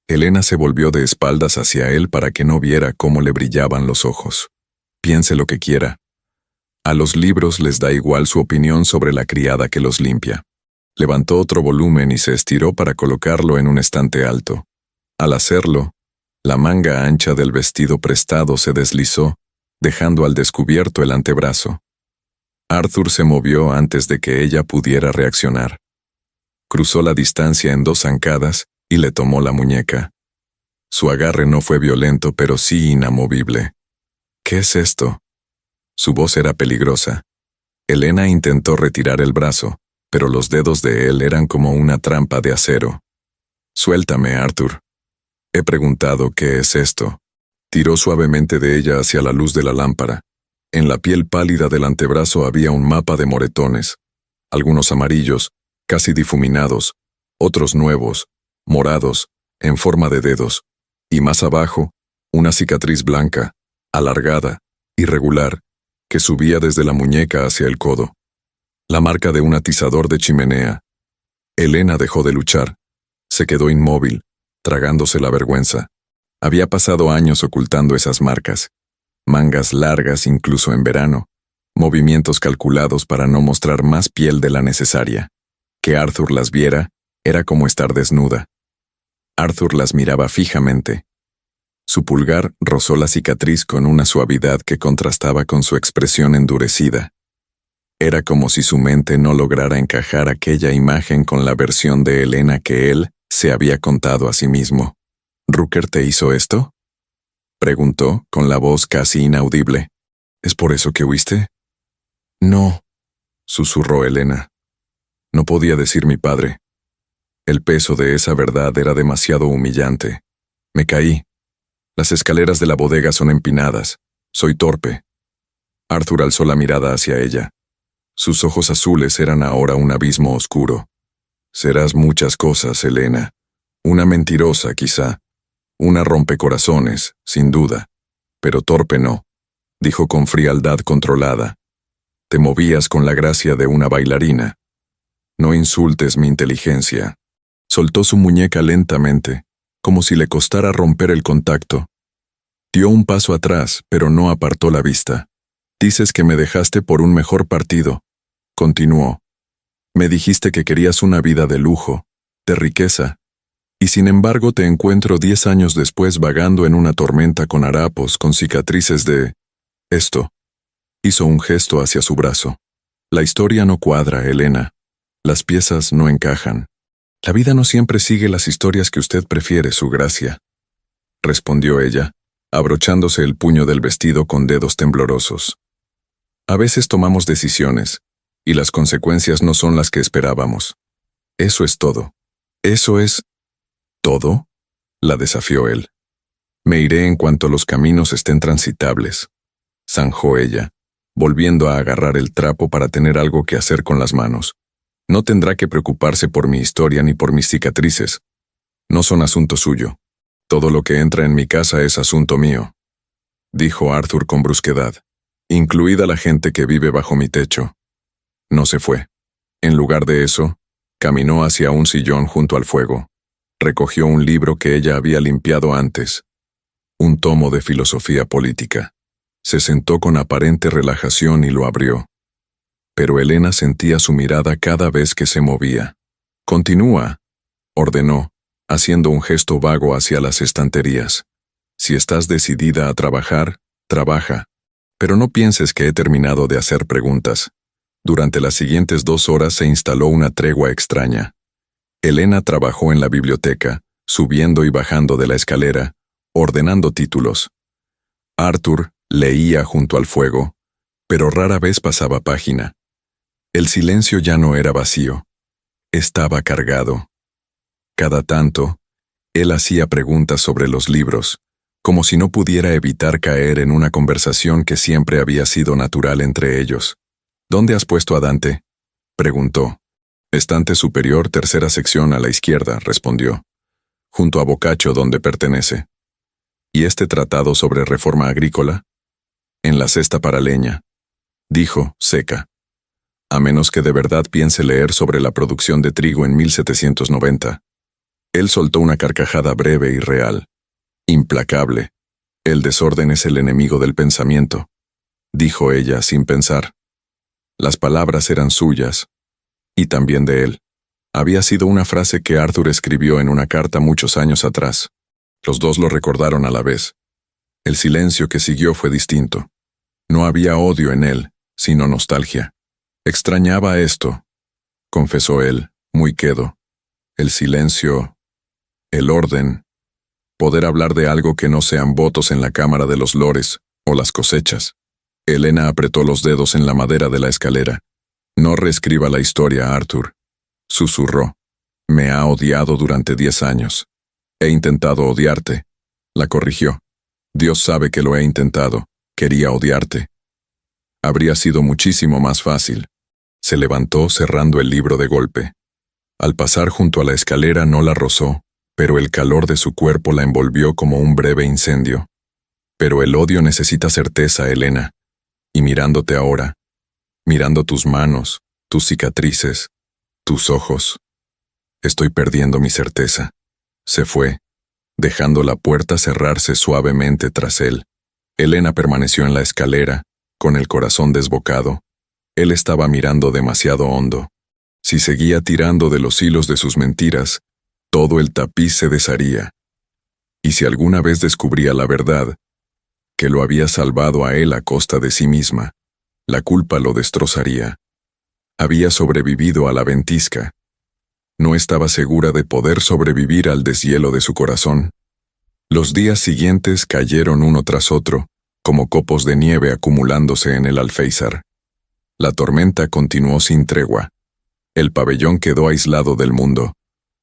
Elena se volvió de espaldas hacia él para que no viera cómo le brillaban los ojos. Piense lo que quiera. A los libros les da igual su opinión sobre la criada que los limpia. Levantó otro volumen y se estiró para colocarlo en un estante alto. Al hacerlo, la manga ancha del vestido prestado se deslizó, dejando al descubierto el antebrazo. Arthur se movió antes de que ella pudiera reaccionar. Cruzó la distancia en 2 zancadas y le tomó la muñeca. Su agarre no fue violento, pero sí inamovible. ¿Qué es esto? Su voz era peligrosa. Elena intentó retirar el brazo, pero los dedos de él eran como una trampa de acero. Suéltame, Arthur. He preguntado qué es esto. Tiró suavemente de ella hacia la luz de la lámpara. En la piel pálida del antebrazo había un mapa de moretones, algunos amarillos, casi difuminados, otros nuevos, morados, en forma de dedos, y más abajo, una cicatriz blanca, alargada, irregular, que subía desde la muñeca hacia el codo. La marca de un atizador de chimenea. Elena dejó de luchar. Se quedó inmóvil, tragándose la vergüenza. Había pasado años ocultando esas marcas. Mangas largas incluso en verano. Movimientos calculados para no mostrar más piel de la necesaria. Que Arthur las viera era como estar desnuda. Arthur las miraba fijamente. Su pulgar rozó la cicatriz con una suavidad que contrastaba con su expresión endurecida. Era como si su mente no lograra encajar aquella imagen con la versión de Elena que él se había contado a sí mismo. ¿Rooker te hizo esto?, preguntó, con la voz casi inaudible. ¿Es por eso que huiste? No, susurró Elena. No podía decir mi padre. El peso de esa verdad era demasiado humillante. Me caí. Las escaleras de la bodega son empinadas. Soy torpe. Arthur alzó la mirada hacia ella. Sus ojos azules eran ahora un abismo oscuro. Serás muchas cosas, Elena. Una mentirosa, quizá. Una rompecorazones, sin duda. Pero torpe no, dijo con frialdad controlada. Te movías con la gracia de una bailarina. No insultes mi inteligencia. Soltó su muñeca lentamente, como si le costara romper el contacto. Dio un paso atrás, pero no apartó la vista. Dices que me dejaste por un mejor partido. Continuó. Me dijiste que querías una vida de lujo, de riqueza, y sin embargo te encuentro 10 años después vagando en una tormenta con harapos, con cicatrices de... Esto. Hizo un gesto hacia su brazo. La historia no cuadra, Elena. Las piezas no encajan. La vida no siempre sigue las historias que usted prefiere, su gracia, respondió ella, abrochándose el puño del vestido con dedos temblorosos. A veces tomamos decisiones, y las consecuencias no son las que esperábamos. Eso es todo. ¿Eso es todo?, la desafió él. Me iré en cuanto los caminos estén transitables, zanjó ella, volviendo a agarrar el trapo para tener algo que hacer con las manos. No tendrá que preocuparse por mi historia ni por mis cicatrices. No son asunto suyo. Todo lo que entra en mi casa es asunto mío, dijo Arthur con brusquedad, incluida la gente que vive bajo mi techo. No se fue. En lugar de eso, caminó hacia un sillón junto al fuego. Recogió un libro que ella había limpiado antes, un tomo de filosofía política. Se sentó con aparente relajación y lo abrió. Pero Elena sentía su mirada cada vez que se movía. «Continúa», ordenó, haciendo un gesto vago hacia las estanterías. «Si estás decidida a trabajar, trabaja. Pero no pienses que he terminado de hacer preguntas». Durante las siguientes 2 horas se instaló una tregua extraña. Elena trabajó en la biblioteca, subiendo y bajando de la escalera, ordenando títulos. Arthur leía junto al fuego, pero rara vez pasaba página. El silencio ya no era vacío. Estaba cargado. Cada tanto, él hacía preguntas sobre los libros, como si no pudiera evitar caer en una conversación que siempre había sido natural entre ellos. «¿Dónde has puesto a Dante?», preguntó. «Estante superior, tercera sección a la izquierda», respondió. «Junto a Boccaccio, donde pertenece». «¿Y este tratado sobre reforma agrícola?» «En la cesta para leña», dijo, seca. «A menos que de verdad piense leer sobre la producción de trigo en 1790. Él soltó una carcajada breve y real. «Implacable. El desorden es el enemigo del pensamiento», dijo ella sin pensar. Las palabras eran suyas, y también de él. Había sido una frase que Arthur escribió en una carta muchos años atrás. Los dos lo recordaron a la vez. El silencio que siguió fue distinto. No había odio en él, sino nostalgia. «Extrañaba esto», confesó él, muy quedo. «El silencio, el orden, poder hablar de algo que no sean votos en la Cámara de los Lores o las cosechas». Elena apretó los dedos en la madera de la escalera. «No reescriba la historia, Arthur», susurró. «Me ha odiado durante 10 años. He intentado odiarte», la corrigió. «Dios sabe que lo he intentado. Quería odiarte». Habría sido muchísimo más fácil. Se levantó cerrando el libro de golpe. Al pasar junto a la escalera no la rozó, pero el calor de su cuerpo la envolvió como un breve incendio. «Pero el odio necesita certeza, Elena. Y mirándote ahora, mirando tus manos, tus cicatrices, tus ojos, estoy perdiendo mi certeza». Se fue, dejando la puerta cerrarse suavemente tras él. Elena permaneció en la escalera, con el corazón desbocado. Él estaba mirando demasiado hondo. Si seguía tirando de los hilos de sus mentiras, todo el tapiz se desharía. Y si alguna vez descubría la verdad, que lo había salvado a él a costa de sí misma, la culpa lo destrozaría. Había sobrevivido a la ventisca. No estaba segura de poder sobrevivir al deshielo de su corazón. Los días siguientes cayeron uno tras otro, como copos de nieve acumulándose en el alféizar. La tormenta continuó sin tregua. El pabellón quedó aislado del mundo,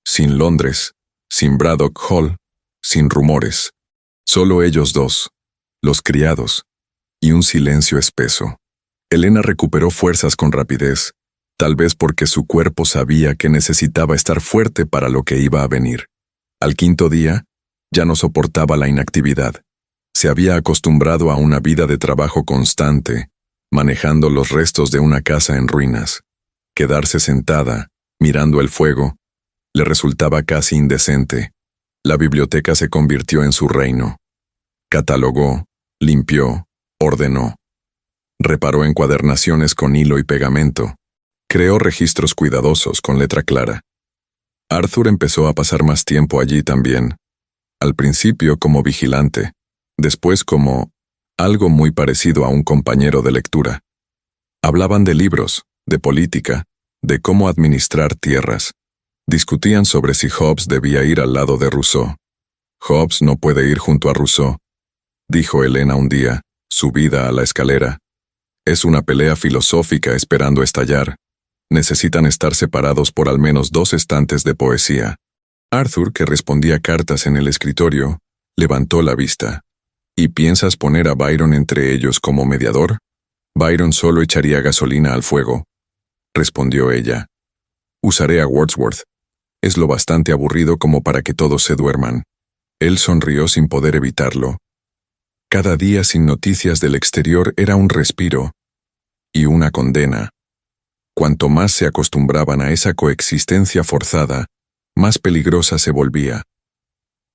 sin Londres, sin Braddock Hall, sin rumores. Solo ellos dos, los criados, y un silencio espeso. Elena recuperó fuerzas con rapidez, tal vez porque su cuerpo sabía que necesitaba estar fuerte para lo que iba a venir. Al 5.º día, ya no soportaba la inactividad. Se había acostumbrado a una vida de trabajo constante, manejando los restos de una casa en ruinas. Quedarse sentada, mirando el fuego, le resultaba casi indecente. La biblioteca se convirtió en su reino. Catalogó, limpió, ordenó. Reparó encuadernaciones con hilo y pegamento. Creó registros cuidadosos con letra clara. Arthur empezó a pasar más tiempo allí también. Al principio como vigilante, después como algo muy parecido a un compañero de lectura. Hablaban de libros, de política, de cómo administrar tierras. Discutían sobre si Hobbes debía ir al lado de Rousseau. «Hobbes no puede ir junto a Rousseau», dijo Elena un día, subida a la escalera. «Es una pelea filosófica esperando estallar. Necesitan estar separados por al menos 2 estantes de poesía». Arthur, que respondía cartas en el escritorio, levantó la vista. «¿Y piensas poner a Byron entre ellos como mediador?» «Byron solo echaría gasolina al fuego», respondió ella. «Usaré a Wordsworth. Es lo bastante aburrido como para que todos se duerman». Él sonrió sin poder evitarlo. Cada día sin noticias del exterior era un respiro y una condena. Cuanto más se acostumbraban a esa coexistencia forzada, más peligrosa se volvía.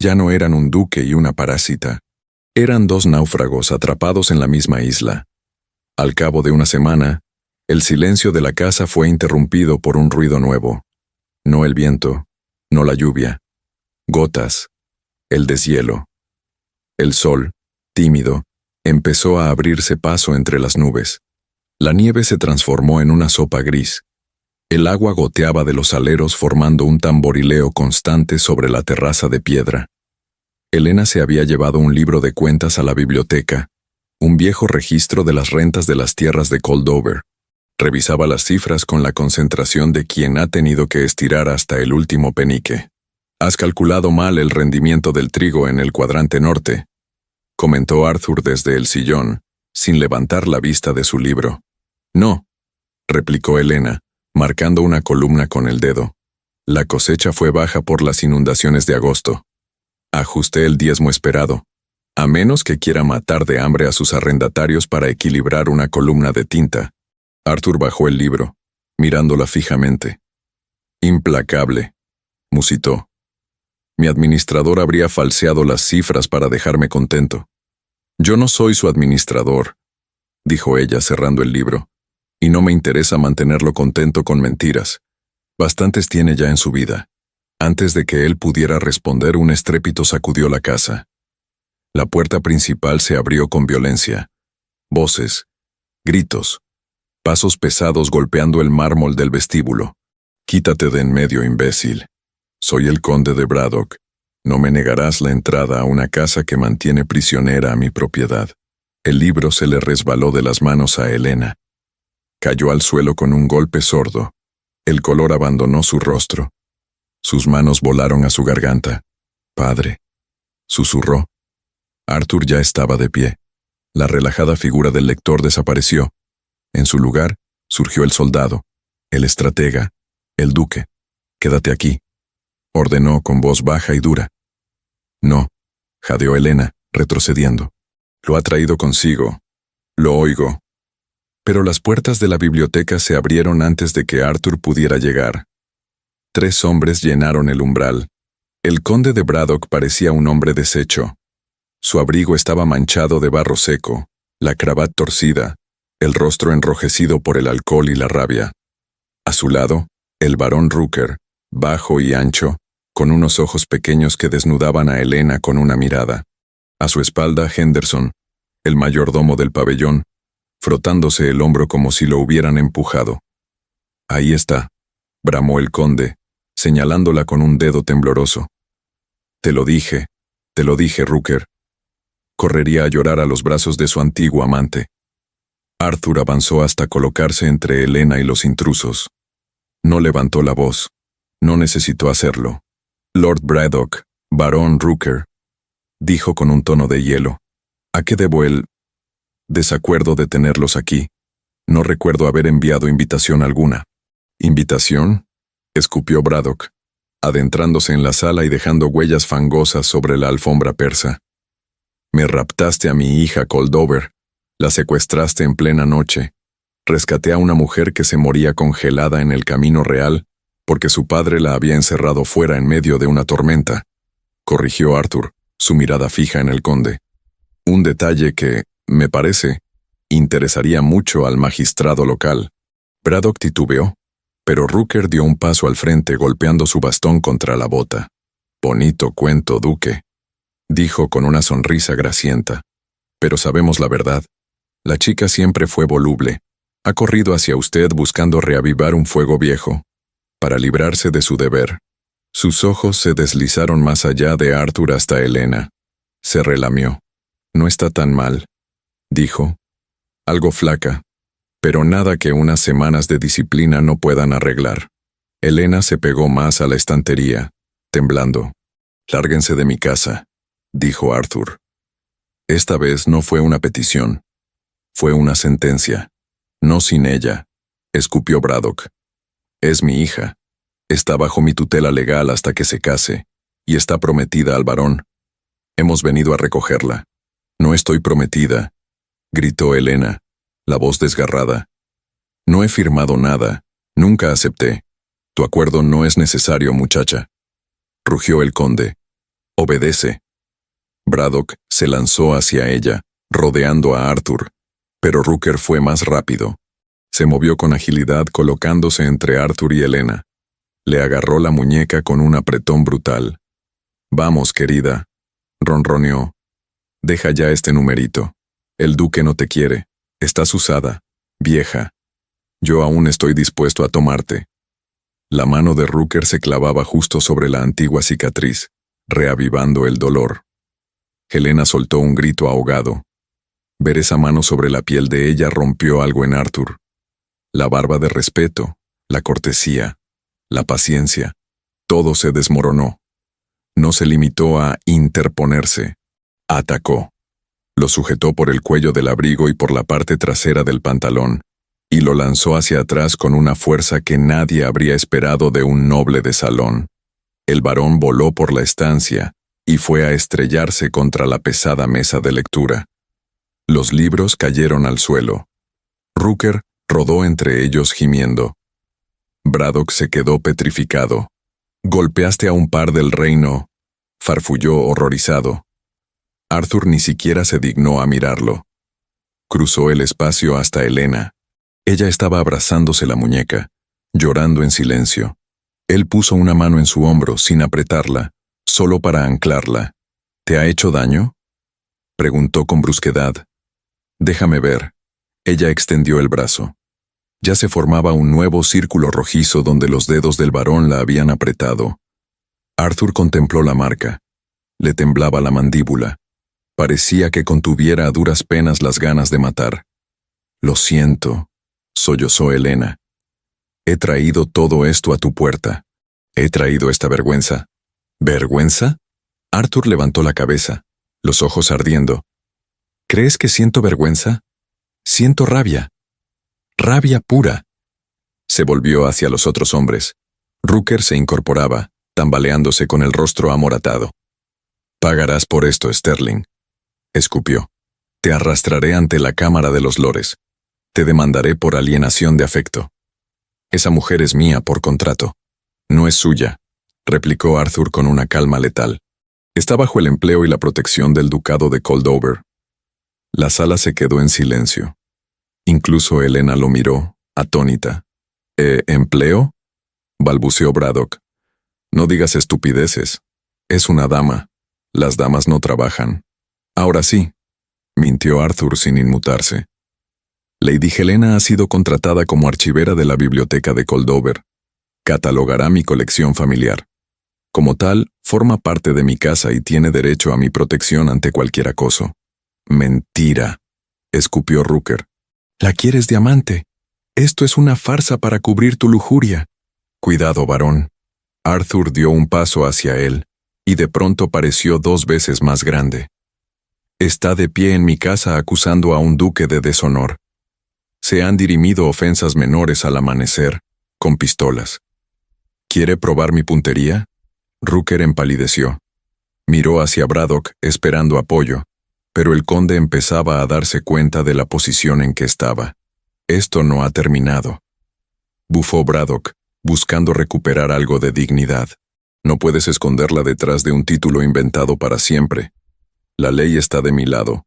Ya no eran un duque y una parásita. Eran dos náufragos atrapados en la misma isla. Al cabo de una semana, el silencio de la casa fue interrumpido por un ruido nuevo. No el viento, no la lluvia. Gotas. El deshielo. El sol, tímido, empezó a abrirse paso entre las nubes. La nieve se transformó en una sopa gris. El agua goteaba de los aleros formando un tamborileo constante sobre la terraza de piedra. Elena se había llevado un libro de cuentas a la biblioteca, un viejo registro de las rentas de las tierras de Coldover. Revisaba las cifras con la concentración de quien ha tenido que estirar hasta el último penique. «Has calculado mal el rendimiento del trigo en el cuadrante norte», comentó Arthur desde el sillón, sin levantar la vista de su libro. «No», replicó Elena, marcando una columna con el dedo. «La cosecha fue baja por las inundaciones de agosto. Ajusté el diezmo esperado, a menos que quiera matar de hambre a sus arrendatarios para equilibrar una columna de tinta». Arthur bajó el libro, mirándola fijamente. «Implacable», musitó. «Mi administrador habría falseado las cifras para dejarme contento». «Yo no soy su administrador», dijo ella cerrando el libro, «y no me interesa mantenerlo contento con mentiras. Bastantes tiene ya en su vida». Antes de que él pudiera responder, un estrépito sacudió la casa. La puerta principal se abrió con violencia. Voces, gritos, pasos pesados golpeando el mármol del vestíbulo. «Quítate de en medio, imbécil. Soy el conde de Braddock. No me negarás la entrada a una casa que mantiene prisionera a mi propiedad». El libro se le resbaló de las manos a Elena. Cayó al suelo con un golpe sordo. El color abandonó su rostro. Sus manos volaron a su garganta. «Padre», susurró. Arthur ya estaba de pie. La relajada figura del lector desapareció. En su lugar, surgió el soldado, el estratega, el duque. «Quédate aquí», ordenó con voz baja y dura. «No», jadeó Elena, retrocediendo. «Lo ha traído consigo. Lo oigo». Pero las puertas de la biblioteca se abrieron antes de que Arthur pudiera llegar. 3 hombres llenaron el umbral. El conde de Braddock parecía un hombre deshecho. Su abrigo estaba manchado de barro seco, la cravata torcida, el rostro enrojecido por el alcohol y la rabia. A su lado, el barón Rooker, bajo y ancho, con unos ojos pequeños que desnudaban a Elena con una mirada. A su espalda, Henderson, el mayordomo del pabellón, frotándose el hombro como si lo hubieran empujado. «Ahí está», bramó el conde, señalándola con un dedo tembloroso. Te lo dije, Rooker». Correría a llorar a los brazos de su antiguo amante. Arthur avanzó hasta colocarse entre Elena y los intrusos. No levantó la voz. No necesitó hacerlo. «Lord Braddock, barón Rooker», dijo con un tono de hielo. «¿A qué debo el desacuerdo de tenerlos aquí? No recuerdo haber enviado invitación alguna». «¿Invitación?», escupió Braddock, adentrándose en la sala y dejando huellas fangosas sobre la alfombra persa. «Me raptaste a mi hija Coldover, la secuestraste en plena noche, rescaté a una mujer que se moría congelada en el camino real porque su padre la había encerrado fuera en medio de una tormenta», corrigió Arthur, su mirada fija en el conde. «Un detalle que, me parece, interesaría mucho al magistrado local». Braddock titubeó, pero Rooker dio un paso al frente golpeando su bastón contra la bota. «Bonito cuento, duque», dijo con una sonrisa grasienta. «Pero sabemos la verdad. La chica siempre fue voluble. Ha corrido hacia usted buscando reavivar un fuego viejo, para librarse de su deber». Sus ojos se deslizaron más allá de Arthur hasta Elena. Se relamió. «No está tan mal», dijo. «Algo flaca, pero nada que unas semanas de disciplina no puedan arreglar». Elena se pegó más a la estantería, temblando. «Lárguense de mi casa», dijo Arthur. Esta vez no fue una petición. Fue una sentencia. «No sin ella», escupió Braddock. «Es mi hija. Está bajo mi tutela legal hasta que se case, y está prometida al barón. Hemos venido a recogerla». «No estoy prometida», gritó Elena, la voz desgarrada. «No he firmado nada, Nunca acepté. Tu acuerdo no es necesario, muchacha. Rugió el conde. Obedece. Braddock se lanzó hacia ella, rodeando a Arthur, pero Rooker fue más rápido. Se movió con agilidad colocándose entre Arthur y Helena. Le agarró la muñeca con un apretón brutal. Vamos, querida, ronroneó. Deja ya este numerito. El duque no te quiere. Estás usada, vieja. Yo aún estoy dispuesto a tomarte. La mano de Rooker se clavaba justo sobre la antigua cicatriz, reavivando el dolor. Helena soltó un grito ahogado. Ver esa mano sobre la piel de ella rompió algo en Arthur. La barba de respeto, la cortesía, la paciencia, todo se desmoronó. No se limitó a interponerse. Atacó. Lo sujetó por el cuello del abrigo y por la parte trasera del pantalón, y lo lanzó hacia atrás con una fuerza que nadie habría esperado de un noble de salón. El varón voló por la estancia y fue a estrellarse contra la pesada mesa de lectura. Los libros cayeron al suelo. Rooker rodó entre ellos gimiendo. Braddock se quedó petrificado. «Golpeaste a un par del reino», farfulló horrorizado. Arthur ni siquiera se dignó a mirarlo. Cruzó el espacio hasta Helena. Ella estaba abrazándose la muñeca, llorando en silencio. Él puso una mano en su hombro sin apretarla, solo para anclarla. «¿Te ha hecho daño?», preguntó con brusquedad. «Déjame ver». Ella extendió el brazo. Ya se formaba un nuevo círculo rojizo donde los dedos del varón la habían apretado. Arthur contempló la marca. Le temblaba la mandíbula. Parecía que contuviera a duras penas las ganas de matar. «Lo siento», sollozó Helena. «He traído todo esto a tu puerta. He traído esta vergüenza». «¿Vergüenza?». Arthur levantó la cabeza, los ojos ardiendo. «¿Crees que siento vergüenza? Siento rabia. Rabia pura». Se volvió hacia los otros hombres. Rooker se incorporaba, tambaleándose con el rostro amoratado. «Pagarás por esto, Sterling», escupió. «Te arrastraré ante la Cámara de los Lores. Te demandaré por alienación de afecto. Esa mujer es mía por contrato. No es suya», replicó Arthur con una calma letal. «Está bajo el empleo y la protección del ducado de Coldover». La sala se quedó en silencio. Incluso Helena lo miró, atónita. «¿Empleo?», balbuceó Braddock. «No digas estupideces. Es una dama. Las damas no trabajan». «Ahora sí», mintió Arthur sin inmutarse. «Lady Helena ha sido contratada como archivera de la biblioteca de Coldover. Catalogará mi colección familiar. Como tal, forma parte de mi casa y tiene derecho a mi protección ante cualquier acoso». «Mentira», escupió Rooker. «La quieres de amante. Esto es una farsa para cubrir tu lujuria». «Cuidado, varón». Arthur dio un paso hacia él, y de pronto pareció 2 veces más grande. «Está de pie en mi casa acusando a un duque de deshonor. Se han dirimido ofensas menores al amanecer, con pistolas. ¿Quiere probar mi puntería?». Rooker empalideció. Miró hacia Braddock esperando apoyo, pero el conde empezaba a darse cuenta de la posición en que estaba. «Esto no ha terminado», bufó Braddock, buscando recuperar algo de dignidad. «No puedes esconderla detrás de un título inventado para siempre. La ley está de mi lado.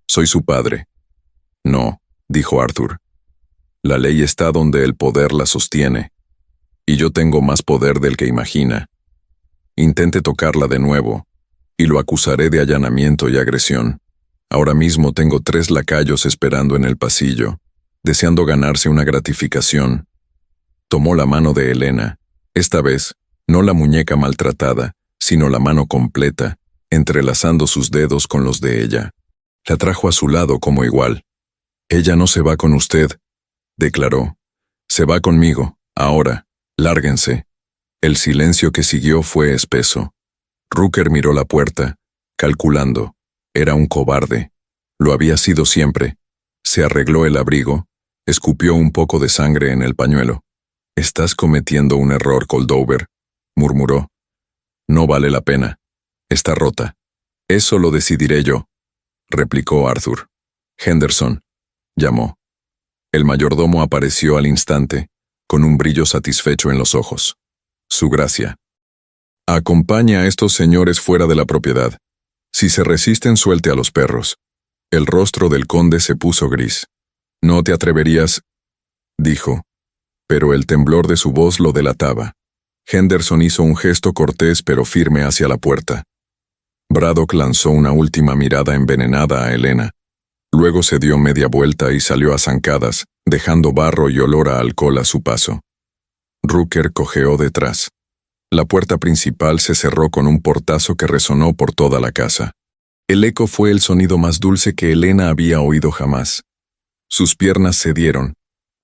Soy su padre». «No», dijo Arthur. «La ley está donde el poder la sostiene. Y yo tengo más poder del que imagina. Intente tocarla de nuevo, y lo acusaré de allanamiento y agresión. Ahora mismo tengo 3 lacayos esperando en el pasillo, deseando ganarse una gratificación». Tomó la mano de Helena, esta vez, no la muñeca maltratada, sino la mano completa, entrelazando sus dedos con los de ella. La trajo a su lado como igual. «Ella no se va con usted», declaró. «Se va conmigo, ahora. Lárguense». El silencio que siguió fue espeso. Rooker miró la puerta, calculando. Era un cobarde. Lo había sido siempre. Se arregló el abrigo, escupió un poco de sangre en el pañuelo. «Estás cometiendo un error, Coldover», murmuró. «No vale la pena. Está rota». «Eso lo decidiré yo», replicó Arthur. «Henderson», llamó. El mayordomo apareció al instante, con un brillo satisfecho en los ojos. Su gracia. Acompaña a estos señores fuera de la propiedad. Si se resisten, suelte a los perros. El rostro del conde se puso gris. No te atreverías, dijo, pero el temblor de su voz lo delataba. Henderson hizo un gesto cortés pero firme hacia la puerta. Braddock lanzó una última mirada envenenada a Helena. Luego se dio media vuelta y salió a zancadas, dejando barro y olor a alcohol a su paso. Rooker cojeó detrás. La puerta principal se cerró con un portazo que resonó por toda la casa. El eco fue el sonido más dulce que Helena había oído jamás. Sus piernas cedieron.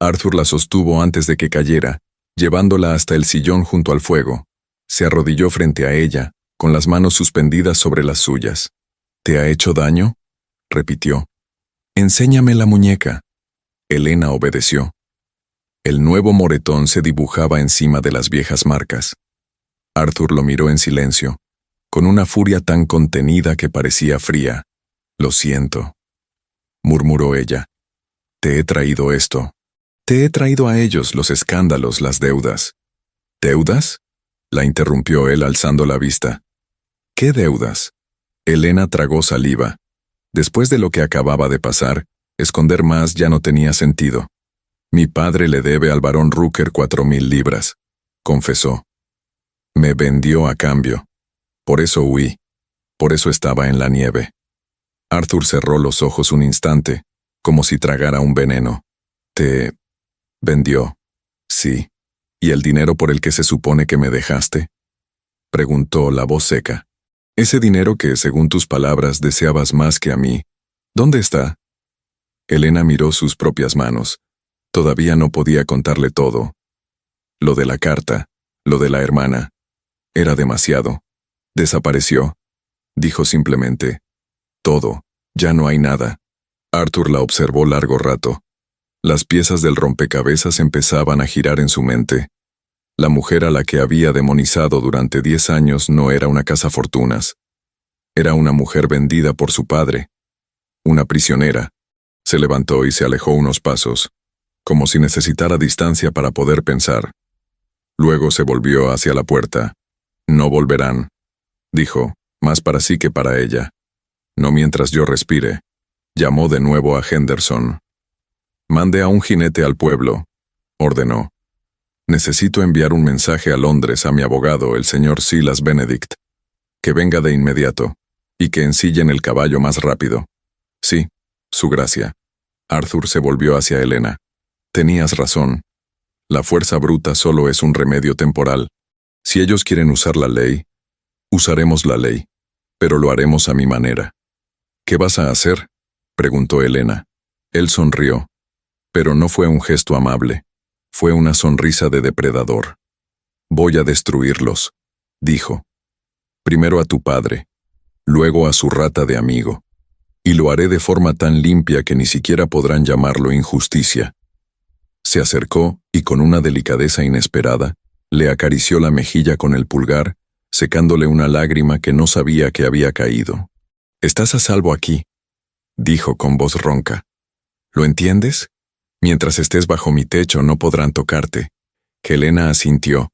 Arthur la sostuvo antes de que cayera, llevándola hasta el sillón junto al fuego. Se arrodilló frente a ella, con las manos suspendidas sobre las suyas. ¿Te ha hecho daño?, repitió. Enséñame la muñeca. Helena obedeció. El nuevo moretón se dibujaba encima de las viejas marcas. Arthur lo miró en silencio, con una furia tan contenida que parecía fría. Lo siento, murmuró ella. Te he traído esto. Te he traído a ellos los escándalos, las deudas. ¿Deudas?, la interrumpió él alzando la vista. ¿Qué deudas? Helena tragó saliva. Después de lo que acababa de pasar, esconder más ya no tenía sentido. Mi padre le debe al barón Rooker 4,000 libras, confesó. Me vendió a cambio. Por eso huí. Por eso estaba en la nieve. Arthur cerró los ojos un instante, como si tragara un veneno. ¿Te vendió? Sí. ¿Y el dinero por el que se supone que me dejaste?, preguntó la voz seca. Ese dinero que, según tus palabras, deseabas más que a mí. ¿Dónde está? Helena miró sus propias manos. Todavía no podía contarle todo. Lo de la carta, lo de la hermana. Era demasiado. Desapareció. Dijo simplemente. Todo. Ya no hay nada. Arthur la observó largo rato. Las piezas del rompecabezas empezaban a girar en su mente. La mujer a la que había demonizado durante 10 años no era una cazafortunas. Era una mujer vendida por su padre. Una prisionera. Se levantó y se alejó unos pasos, como si necesitara distancia para poder pensar. Luego se volvió hacia la puerta. No volverán, dijo, más para sí que para ella. No mientras yo respire. Llamó de nuevo a Henderson. Mande a un jinete al pueblo, ordenó. Necesito enviar un mensaje a Londres a mi abogado, el señor Silas Benedict. Que venga de inmediato, y que ensillen el caballo más rápido. Sí, su gracia. Arthur se volvió hacia Helena. Tenías razón. La fuerza bruta solo es un remedio temporal. Si ellos quieren usar la ley, usaremos la ley, pero lo haremos a mi manera. ¿Qué vas a hacer?, preguntó Helena. Él sonrió, pero no fue un gesto amable. Fue una sonrisa de depredador. Voy a destruirlos, dijo. Primero a tu padre, luego a su rata de amigo. Y lo haré de forma tan limpia que ni siquiera podrán llamarlo injusticia. Se acercó y con una delicadeza inesperada, le acarició la mejilla con el pulgar, secándole una lágrima que no sabía que había caído. Estás a salvo aquí, dijo con voz ronca. ¿Lo entiendes? Mientras estés bajo mi techo no podrán tocarte. Helena asintió,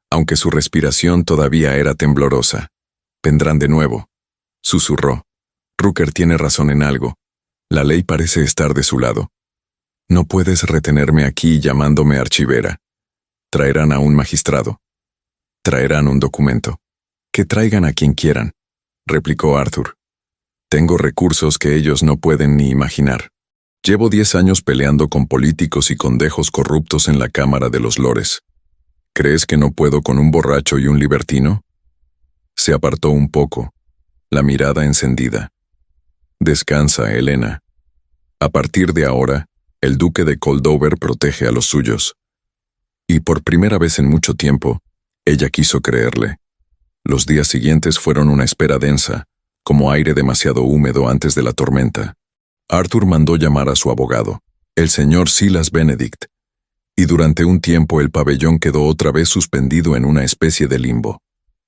aunque su respiración todavía era temblorosa. Vendrán de nuevo, susurró. Rooker tiene razón en algo. La ley parece estar de su lado. No puedes retenerme aquí llamándome archivera. Traerán a un magistrado. Traerán un documento. Que traigan a quien quieran, replicó Arthur. Tengo recursos que ellos no pueden ni imaginar. Llevo 10 años peleando con políticos y condejos corruptos en la Cámara de los Lores. ¿Crees que no puedo con un borracho y un libertino? Se apartó un poco, la mirada encendida. Descansa, Helena. A partir de ahora, el duque de Coldover protege a los suyos. Y por primera vez en mucho tiempo, ella quiso creerle. Los días siguientes fueron una espera densa, como aire demasiado húmedo antes de la tormenta. Arthur mandó llamar a su abogado, el señor Silas Benedict, y durante un tiempo el pabellón quedó otra vez suspendido en una especie de limbo.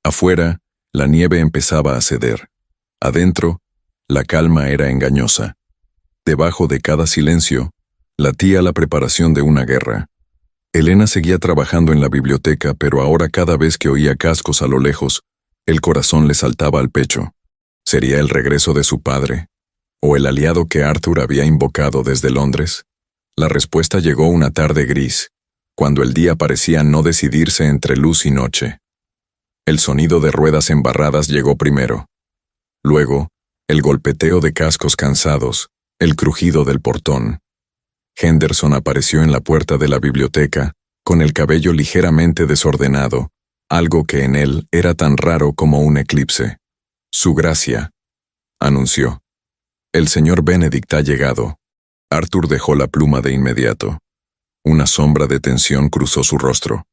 Afuera, la nieve empezaba a ceder. Adentro, la calma era engañosa. Debajo de cada silencio, latía la preparación de una guerra. Elena seguía trabajando en la biblioteca, pero ahora cada vez que oía cascos a lo lejos, el corazón le saltaba al pecho. ¿Sería el regreso de su padre? ¿O el aliado que Arthur había invocado desde Londres? La respuesta llegó una tarde gris, cuando el día parecía no decidirse entre luz y noche. El sonido de ruedas embarradas llegó primero. Luego, el golpeteo de cascos cansados, el crujido del portón. Henderson apareció en la puerta de la biblioteca, con el cabello ligeramente desordenado, algo que en él era tan raro como un eclipse. «Su gracia», anunció. «El señor Benedict ha llegado». Arthur dejó la pluma de inmediato. Una sombra de tensión cruzó su rostro.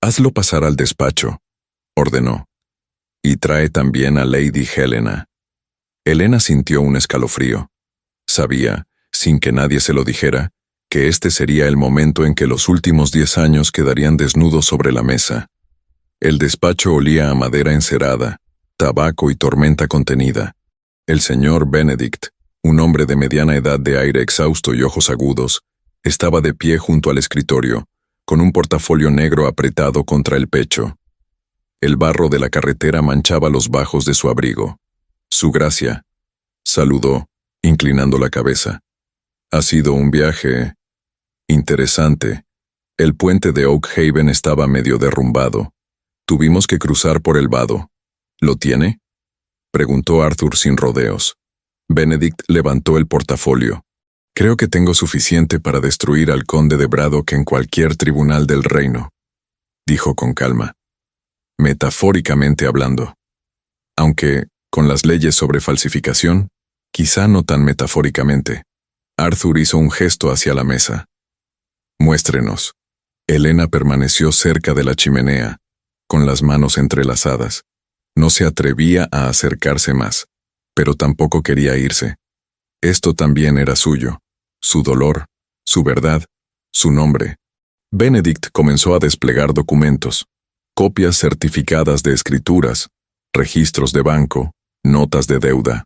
«Hazlo pasar al despacho», ordenó. «Y trae también a Lady Helena». Helena sintió un escalofrío. Sabía, sin que nadie se lo dijera, que este sería el momento en que los últimos 10 años quedarían desnudos sobre la mesa. El despacho olía a madera encerada, tabaco y tormenta contenida. El señor Benedict, un hombre de mediana edad de aire exhausto y ojos agudos, estaba de pie junto al escritorio, con un portafolio negro apretado contra el pecho. El barro de la carretera manchaba los bajos de su abrigo. «Su gracia», saludó, inclinando la cabeza. «Ha sido un viaje interesante. El puente de Oak Haven estaba medio derrumbado. Tuvimos que cruzar por el vado. ¿Lo tiene?», preguntó Arthur sin rodeos. Benedict levantó el portafolio. «Creo que tengo suficiente para destruir al conde de Braddock en cualquier tribunal del reino», dijo con calma. «Metafóricamente hablando. Aunque, con las leyes sobre falsificación, quizá no tan metafóricamente». Arthur hizo un gesto hacia la mesa. «Muéstrenos». Helena permaneció cerca de la chimenea, con las manos entrelazadas. No se atrevía a acercarse más, pero tampoco quería irse. Esto también era suyo, su dolor, su verdad, su nombre. Benedict comenzó a desplegar documentos, copias certificadas de escrituras, registros de banco, notas de deuda.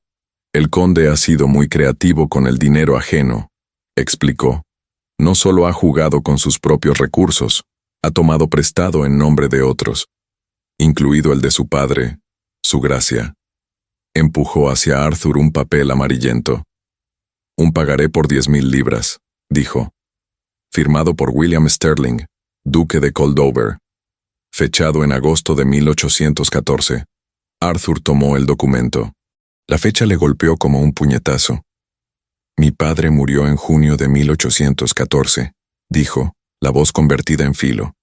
«El conde ha sido muy creativo con el dinero ajeno», explicó. «No solo ha jugado con sus propios recursos, ha tomado prestado en nombre de otros, incluido el de su padre, su gracia». Empujó hacia Arthur un papel amarillento. «Un pagaré por 10,000 libras», dijo. «Firmado por William Sterling, duque de Coldover. Fechado en agosto de 1814. Arthur tomó el documento. La fecha le golpeó como un puñetazo. «Mi padre murió en junio de 1814», dijo, la voz convertida en filo.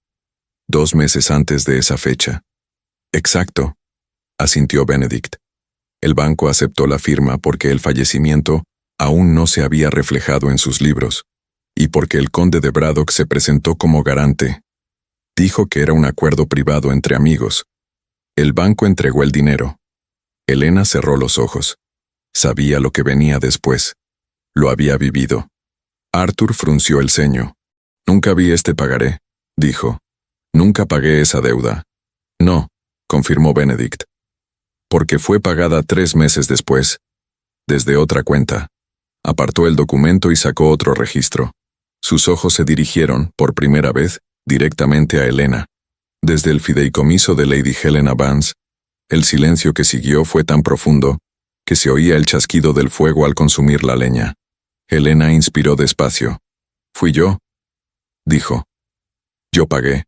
«2 meses antes de esa fecha». «Exacto», asintió Benedict. El banco aceptó la firma porque el fallecimiento aún no se había reflejado en sus libros, y porque el conde de Braddock se presentó como garante. Dijo que era un acuerdo privado entre amigos. El banco entregó el dinero. Helena cerró los ojos. Sabía lo que venía después. Lo había vivido. Arthur frunció el ceño. «Nunca vi este pagaré», dijo. «Nunca pagué esa deuda». «No», confirmó Benedict. «Porque fue pagada 3 meses después, desde otra cuenta». Apartó el documento y sacó otro registro. Sus ojos se dirigieron, por primera vez, directamente a Helena. Desde el fideicomiso de Lady Helena Vance, el silencio que siguió fue tan profundo que se oía el chasquido del fuego al consumir la leña. Helena inspiró despacio. «Fui yo», dijo. «Yo pagué».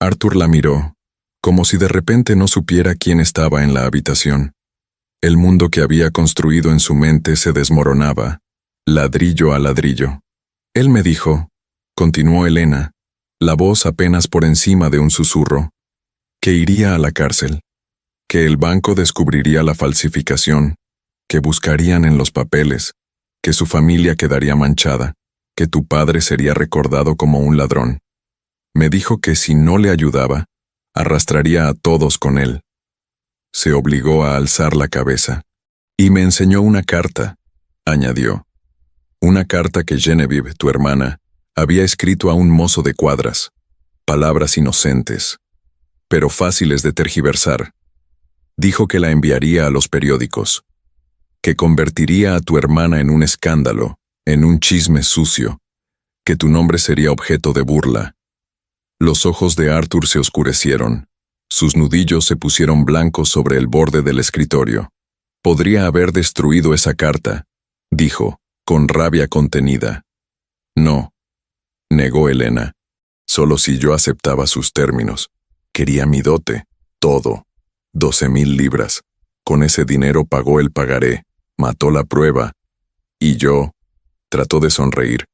Arthur la miró, como si de repente no supiera quién estaba en la habitación. El mundo que había construido en su mente se desmoronaba, ladrillo a ladrillo. «Él me dijo», continuó Helena, la voz apenas por encima de un susurro, «que iría a la cárcel, que el banco descubriría la falsificación, que buscarían en los papeles, que su familia quedaría manchada, que tu padre sería recordado como un ladrón. Me dijo que si no le ayudaba, arrastraría a todos con él». Se obligó a alzar la cabeza. «Y me enseñó una carta», añadió. «Una carta que Genevieve, tu hermana, había escrito a un mozo de cuadras. Palabras inocentes, pero fáciles de tergiversar. Dijo que la enviaría a los periódicos, que convertiría a tu hermana en un escándalo, en un chisme sucio, que tu nombre sería objeto de burla. Los ojos de Arthur se oscurecieron. Sus nudillos se pusieron blancos sobre el borde del escritorio. Podría haber destruido esa carta, dijo, con rabia contenida. No, negó Helena. Solo si yo aceptaba sus términos. Quería mi dote, todo. 12,000 libras. Con ese dinero pagó el pagaré, mató la prueba. Y yo, trató de sonreír,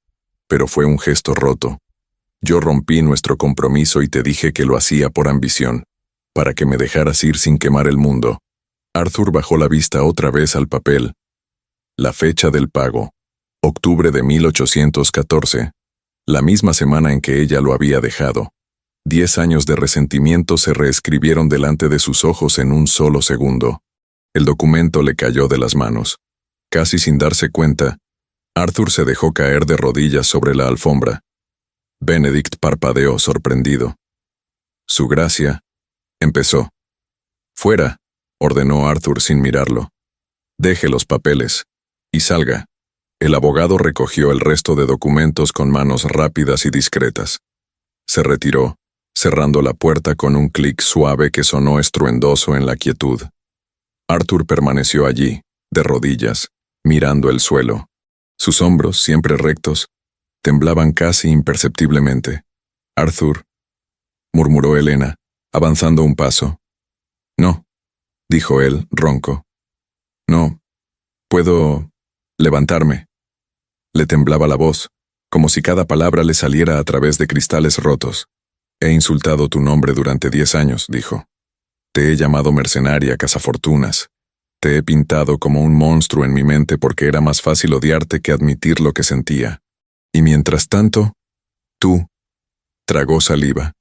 pero fue un gesto roto. Yo rompí nuestro compromiso y te dije que lo hacía por ambición, para que me dejaras ir sin quemar el mundo. Arthur bajó la vista otra vez al papel. La fecha del pago, octubre de 1814, la misma semana en que ella lo había dejado. 10 años de resentimiento se reescribieron delante de sus ojos en un solo segundo. El documento le cayó de las manos. Casi sin darse cuenta, Arthur se dejó caer de rodillas sobre la alfombra. Benedict parpadeó sorprendido. Su gracia, empezó. Fuera, ordenó Arthur sin mirarlo. Deje los papeles y salga. El abogado recogió el resto de documentos con manos rápidas y discretas. Se retiró, cerrando la puerta con un clic suave que sonó estruendoso en la quietud. Arthur permaneció allí, de rodillas, mirando el suelo. Sus hombros, siempre rectos, temblaban casi imperceptiblemente. Arthur, murmuró Helena, avanzando un paso. No, dijo él, ronco. No, puedo levantarme. Le temblaba la voz, como si cada palabra le saliera a través de cristales rotos. He insultado tu nombre durante 10 años, dijo. Te he llamado mercenaria, cazafortunas. Te he pintado como un monstruo en mi mente porque era más fácil odiarte que admitir lo que sentía. Y mientras tanto, tú, tragó saliva.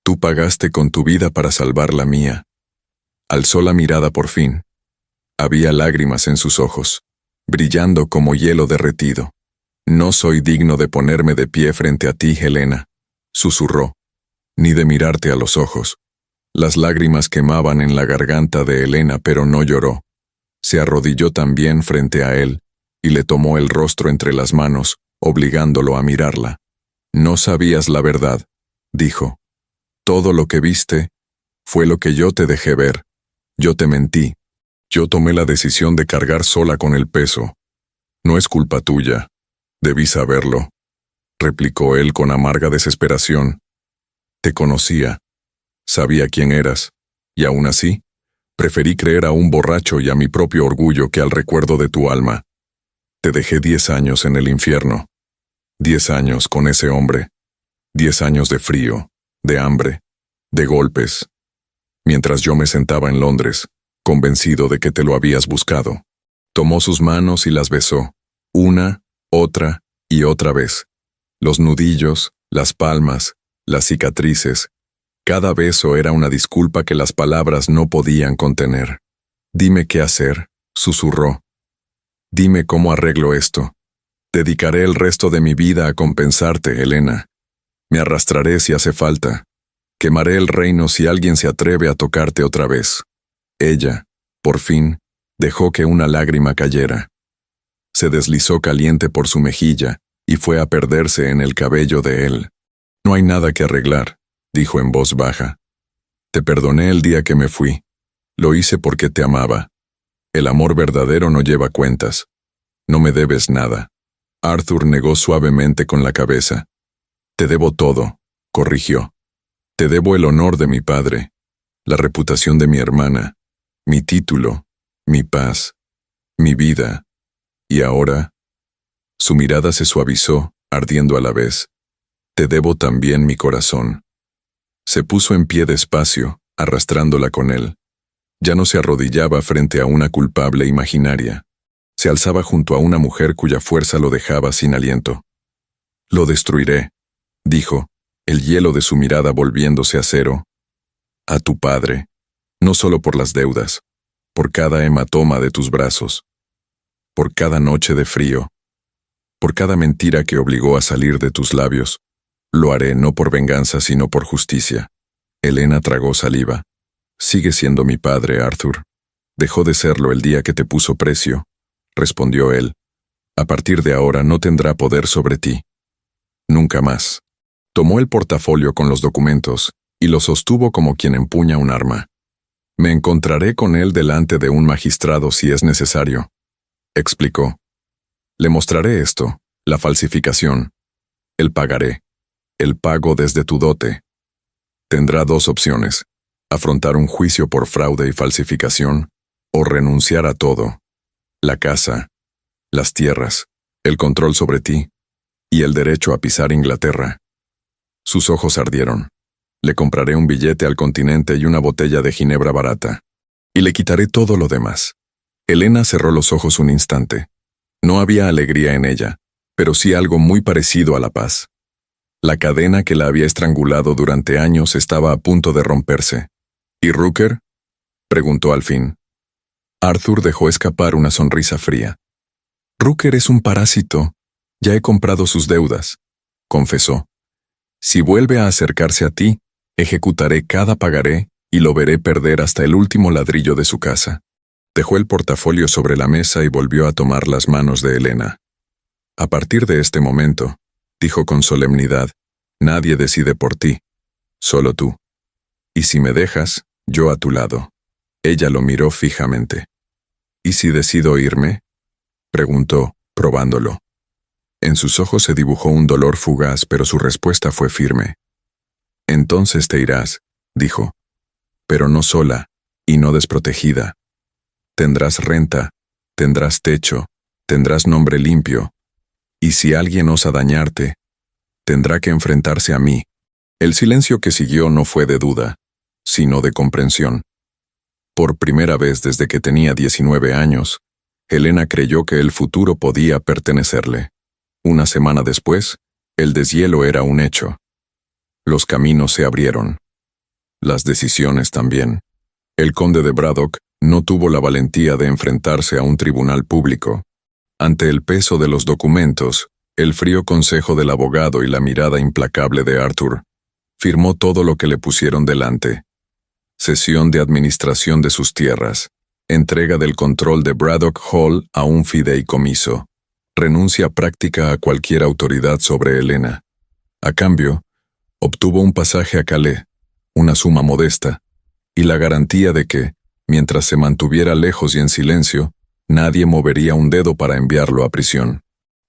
Tú pagaste con tu vida para salvar la mía. Alzó la mirada por fin. Había lágrimas en sus ojos, brillando como hielo derretido. No soy digno de ponerme de pie frente a ti, Helena, susurró, ni de mirarte a los ojos. Las lágrimas quemaban en la garganta de Helena, pero no lloró. Se arrodilló también frente a él, y le tomó el rostro entre las manos, obligándolo a mirarla. No sabías la verdad, dijo. Todo lo que viste fue lo que yo te dejé ver. Yo te mentí. Yo tomé la decisión de cargar sola con el peso. No es culpa tuya. Debí saberlo, replicó él con amarga desesperación. Te conocía. Sabía quién eras, y aún así, preferí creer a un borracho y a mi propio orgullo que al recuerdo de tu alma. Te dejé 10 años en el infierno. 10 años con ese hombre. 10 años de frío, de hambre, de golpes. Mientras yo me sentaba en Londres, convencido de que te lo habías buscado. Tomó sus manos y las besó, una, otra y otra vez. Los nudillos, las palmas, las cicatrices. Cada beso era una disculpa que las palabras no podían contener. Dime qué hacer, susurró. Dime cómo arreglo esto. Dedicaré el resto de mi vida a compensarte, Helena. Me arrastraré si hace falta. Quemaré el reino si alguien se atreve a tocarte otra vez. Ella, por fin, dejó que una lágrima cayera. Se deslizó caliente por su mejilla y fue a perderse en el cabello de él. No hay nada que arreglar, dijo en voz baja. Te perdoné el día que me fui. Lo hice porque te amaba. El amor verdadero no lleva cuentas. No me debes nada. Arthur negó suavemente con la cabeza. Te debo todo, corrigió. Te debo el honor de mi padre, la reputación de mi hermana, mi título, mi paz, mi vida. Y ahora, su mirada se suavizó, ardiendo a la vez. Te debo también mi corazón. Se puso en pie despacio, arrastrándola con él. Ya no se arrodillaba frente a una culpable imaginaria. Se alzaba junto a una mujer cuya fuerza lo dejaba sin aliento. Lo destruiré, dijo, el hielo de su mirada volviéndose acero. A tu padre, no solo por las deudas, por cada hematoma de tus brazos, por cada noche de frío, por cada mentira que obligó a salir de tus labios. Lo haré no por venganza sino por justicia. Helena tragó saliva. Sigue siendo mi padre, Arthur. Dejó de serlo el día que te puso precio, respondió él. A partir de ahora no tendrá poder sobre ti. Nunca más. Tomó el portafolio con los documentos y lo sostuvo como quien empuña un arma. Me encontraré con él delante de un magistrado si es necesario, explicó. Le mostraré esto, la falsificación. El pagaré. El pago desde tu dote. Tendrá dos opciones: afrontar un juicio por fraude y falsificación, o renunciar a todo: la casa, las tierras, el control sobre ti, y el derecho a pisar Inglaterra. Sus ojos ardieron. Le compraré un billete al continente y una botella de ginebra barata. Y le quitaré todo lo demás. Helena cerró los ojos un instante. No había alegría en ella, pero sí algo muy parecido a la paz. La cadena que la había estrangulado durante años estaba a punto de romperse. ¿Y Rooker?, preguntó al fin. Arthur dejó escapar una sonrisa fría. Rooker es un parásito. Ya he comprado sus deudas, confesó. Si vuelve a acercarse a ti, ejecutaré cada pagaré y lo veré perder hasta el último ladrillo de su casa. Dejó el portafolio sobre la mesa y volvió a tomar las manos de Helena. A partir de este momento, dijo con solemnidad, nadie decide por ti, solo tú. Y si me dejas, yo a tu lado. Ella lo miró fijamente. ¿Y si decido irme?, preguntó, probándolo. En sus ojos se dibujó un dolor fugaz, pero su respuesta fue firme. Entonces te irás, dijo. Pero no sola, y no desprotegida. Tendrás renta, tendrás techo, tendrás nombre limpio. Y si alguien osa dañarte, tendrá que enfrentarse a mí. El silencio que siguió no fue de duda, sino de comprensión. Por primera vez desde que tenía 19 años, Helena creyó que el futuro podía pertenecerle. Una semana después, el deshielo era un hecho. Los caminos se abrieron. Las decisiones también. El conde de Braddock no tuvo la valentía de enfrentarse a un tribunal público. Ante el peso de los documentos, el frío consejo del abogado y la mirada implacable de Arthur, firmó todo lo que le pusieron delante. Cesión de administración de sus tierras, entrega del control de Braddock Hall a un fideicomiso, renuncia práctica a cualquier autoridad sobre Helena. A cambio, obtuvo un pasaje a Calais, una suma modesta, y la garantía de que, mientras se mantuviera lejos y en silencio, nadie movería un dedo para enviarlo a prisión.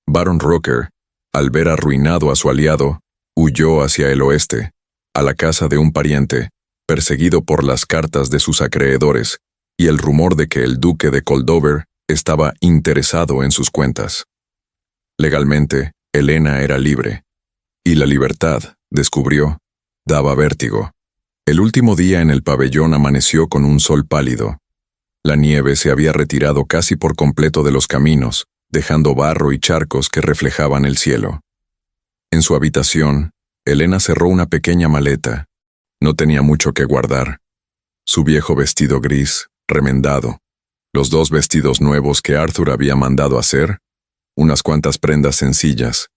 Baron Rooker, al ver arruinado a su aliado, huyó hacia el oeste, a la casa de un pariente, perseguido por las cartas de sus acreedores y el rumor de que el duque de Coldover estaba interesado en sus cuentas. Legalmente, Helena era libre, y la libertad, descubrió, daba vértigo. El último día en el pabellón amaneció con un sol pálido. La nieve se había retirado casi por completo de los caminos, dejando barro y charcos que reflejaban el cielo. En su habitación, Helena cerró una pequeña maleta. No tenía mucho que guardar. Su viejo vestido gris, remendado, los 2 vestidos nuevos que Arthur había mandado hacer, unas cuantas prendas sencillas,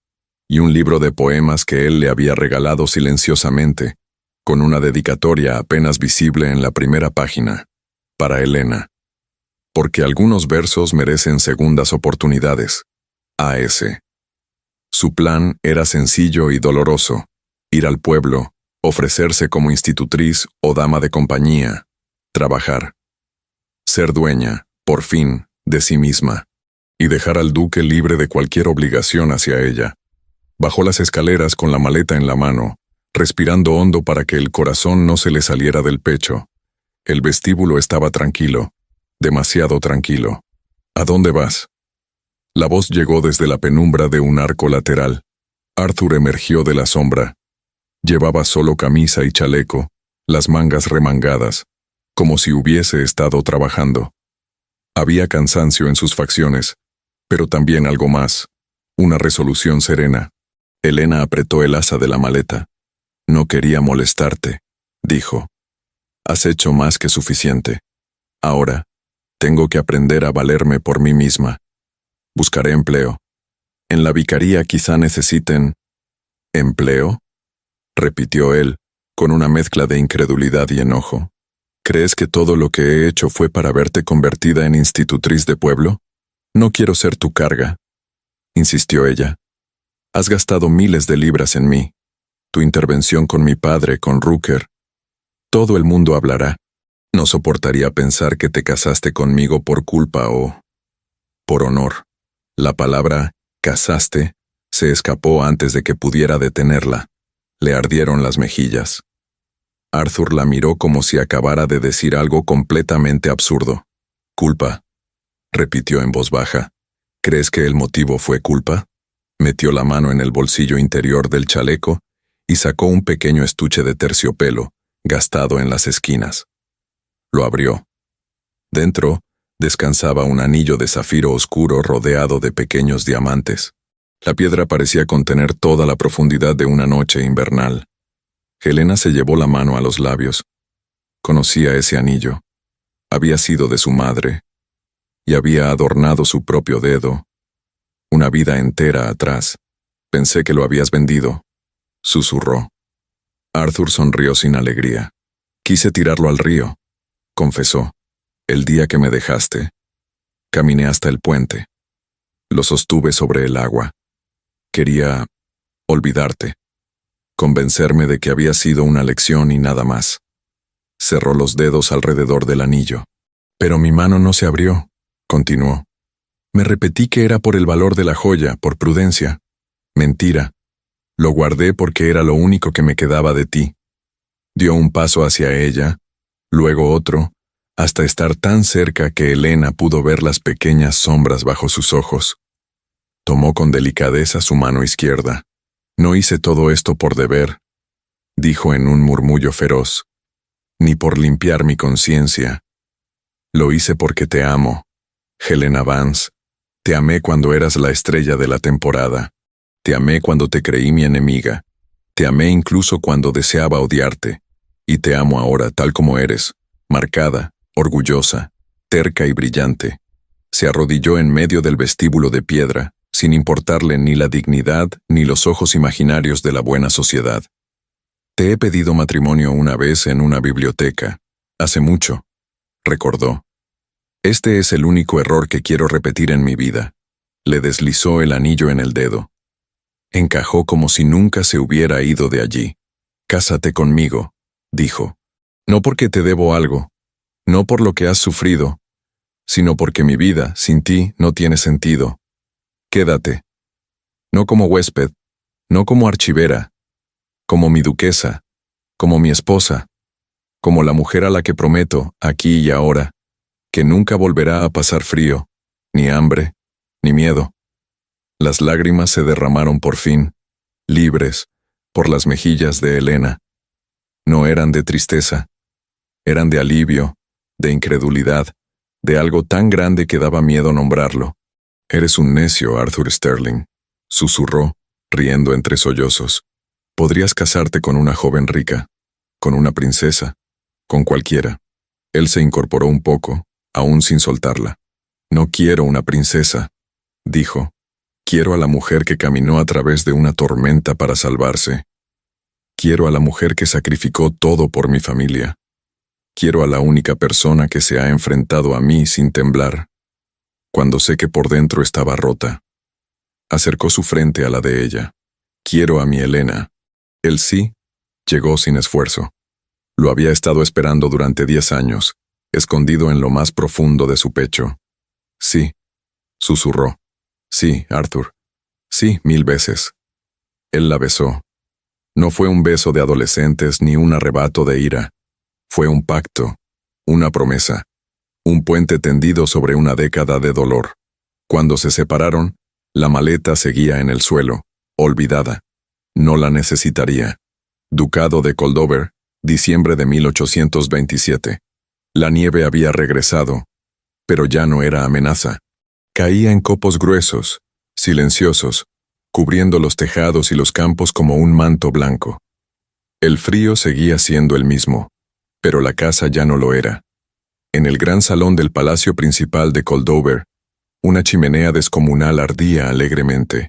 y un libro de poemas que él le había regalado silenciosamente, con una dedicatoria apenas visible en la primera página, para Helena. Porque algunos versos merecen segundas oportunidades. A.S. Su plan era sencillo y doloroso: ir al pueblo, ofrecerse como institutriz o dama de compañía, trabajar, ser dueña, por fin, de sí misma, y dejar al duque libre de cualquier obligación hacia ella. Bajó las escaleras con la maleta en la mano, respirando hondo para que el corazón no se le saliera del pecho. El vestíbulo estaba tranquilo, demasiado tranquilo. ¿A dónde vas?, la voz llegó desde la penumbra de un arco lateral. Arthur emergió de la sombra. Llevaba solo camisa y chaleco, las mangas remangadas, como si hubiese estado trabajando. Había cansancio en sus facciones, pero también algo más, una resolución serena. Helena apretó el asa de la maleta. No quería molestarte, dijo. Has hecho más que suficiente. Ahora, tengo que aprender a valerme por mí misma. Buscaré empleo. En la vicaría quizá necesiten... ¿Empleo?, repitió él, con una mezcla de incredulidad y enojo. ¿Crees que todo lo que he hecho fue para verte convertida en institutriz de pueblo? No quiero ser tu carga, insistió ella. Has gastado miles de libras en mí. Tu intervención con mi padre, con Rooker. Todo el mundo hablará. No soportaría pensar que te casaste conmigo por culpa o por honor. La palabra casaste se escapó antes de que pudiera detenerla. Le ardieron las mejillas. Arthur la miró como si acabara de decir algo completamente absurdo. «Culpa», repitió en voz baja. «¿Crees que el motivo fue culpa?» Metió la mano en el bolsillo interior del chaleco y sacó un pequeño estuche de terciopelo, gastado en las esquinas. Lo abrió. Dentro descansaba un anillo de zafiro oscuro rodeado de pequeños diamantes. La piedra parecía contener toda la profundidad de una noche invernal. Helena se llevó la mano a los labios. Conocía ese anillo. Había sido de su madre, y había adornado su propio dedo. Una vida entera atrás. Pensé que lo habías vendido, susurró. Arthur sonrió sin alegría. Quise tirarlo al río, confesó. El día que me dejaste. Caminé hasta el puente. Lo sostuve sobre el agua. Quería olvidarte. Convencerme de que había sido una lección y nada más. Cerró los dedos alrededor del anillo. Pero mi mano no se abrió, continuó. Me repetí que era por el valor de la joya, por prudencia. Mentira. Lo guardé porque era lo único que me quedaba de ti. Dio un paso hacia ella, luego otro, hasta estar tan cerca que Helena pudo ver las pequeñas sombras bajo sus ojos. Tomó con delicadeza su mano izquierda. No hice todo esto por deber, dijo en un murmullo feroz, ni por limpiar mi conciencia. Lo hice porque te amo, Helena Vance. Te amé cuando eras la estrella de la temporada. Te amé cuando te creí mi enemiga. Te amé incluso cuando deseaba odiarte. Y te amo ahora tal como eres, marcada, orgullosa, terca y brillante. Se arrodilló en medio del vestíbulo de piedra, sin importarle ni la dignidad ni los ojos imaginarios de la buena sociedad. Te he pedido matrimonio una vez en una biblioteca, hace mucho, recordó. Este es el único error que quiero repetir en mi vida. Le deslizó el anillo en el dedo. Encajó como si nunca se hubiera ido de allí. Cásate conmigo, dijo. No porque te debo algo, no por lo que has sufrido, sino porque mi vida, sin ti, no tiene sentido. Quédate. No como huésped, no como archivera, como mi duquesa, como mi esposa, como la mujer a la que prometo, aquí y ahora, que nunca volverá a pasar frío, ni hambre, ni miedo. Las lágrimas se derramaron por fin, libres, por las mejillas de Helena. No eran de tristeza, eran de alivio, de incredulidad, de algo tan grande que daba miedo nombrarlo. Eres un necio, Arthur Sterling, susurró, riendo entre sollozos. Podrías casarte con una joven rica, con una princesa, con cualquiera. Él se incorporó un poco, aún sin soltarla. No quiero una princesa, dijo. Quiero a la mujer que caminó a través de una tormenta para salvarse. Quiero a la mujer que sacrificó todo por mi familia. Quiero a la única persona que se ha enfrentado a mí sin temblar, cuando sé que por dentro estaba rota. Acercó su frente a la de ella. Quiero a mi Helena. El sí llegó sin esfuerzo. Lo había estado esperando durante 10 años, escondido en lo más profundo de su pecho. Sí, susurró. Sí, Arthur. Sí, 1000 veces. Él la besó. No fue un beso de adolescentes ni un arrebato de ira. Fue un pacto, una promesa, un puente tendido sobre una década de dolor. Cuando se separaron, la maleta seguía en el suelo, olvidada. No la necesitaría. Ducado de Coldover, diciembre de 1827. La nieve había regresado, pero ya no era amenaza. Caía en copos gruesos, silenciosos, cubriendo los tejados y los campos como un manto blanco. El frío seguía siendo el mismo, pero la casa ya no lo era. En el gran salón del palacio principal de Coldover, una chimenea descomunal ardía alegremente.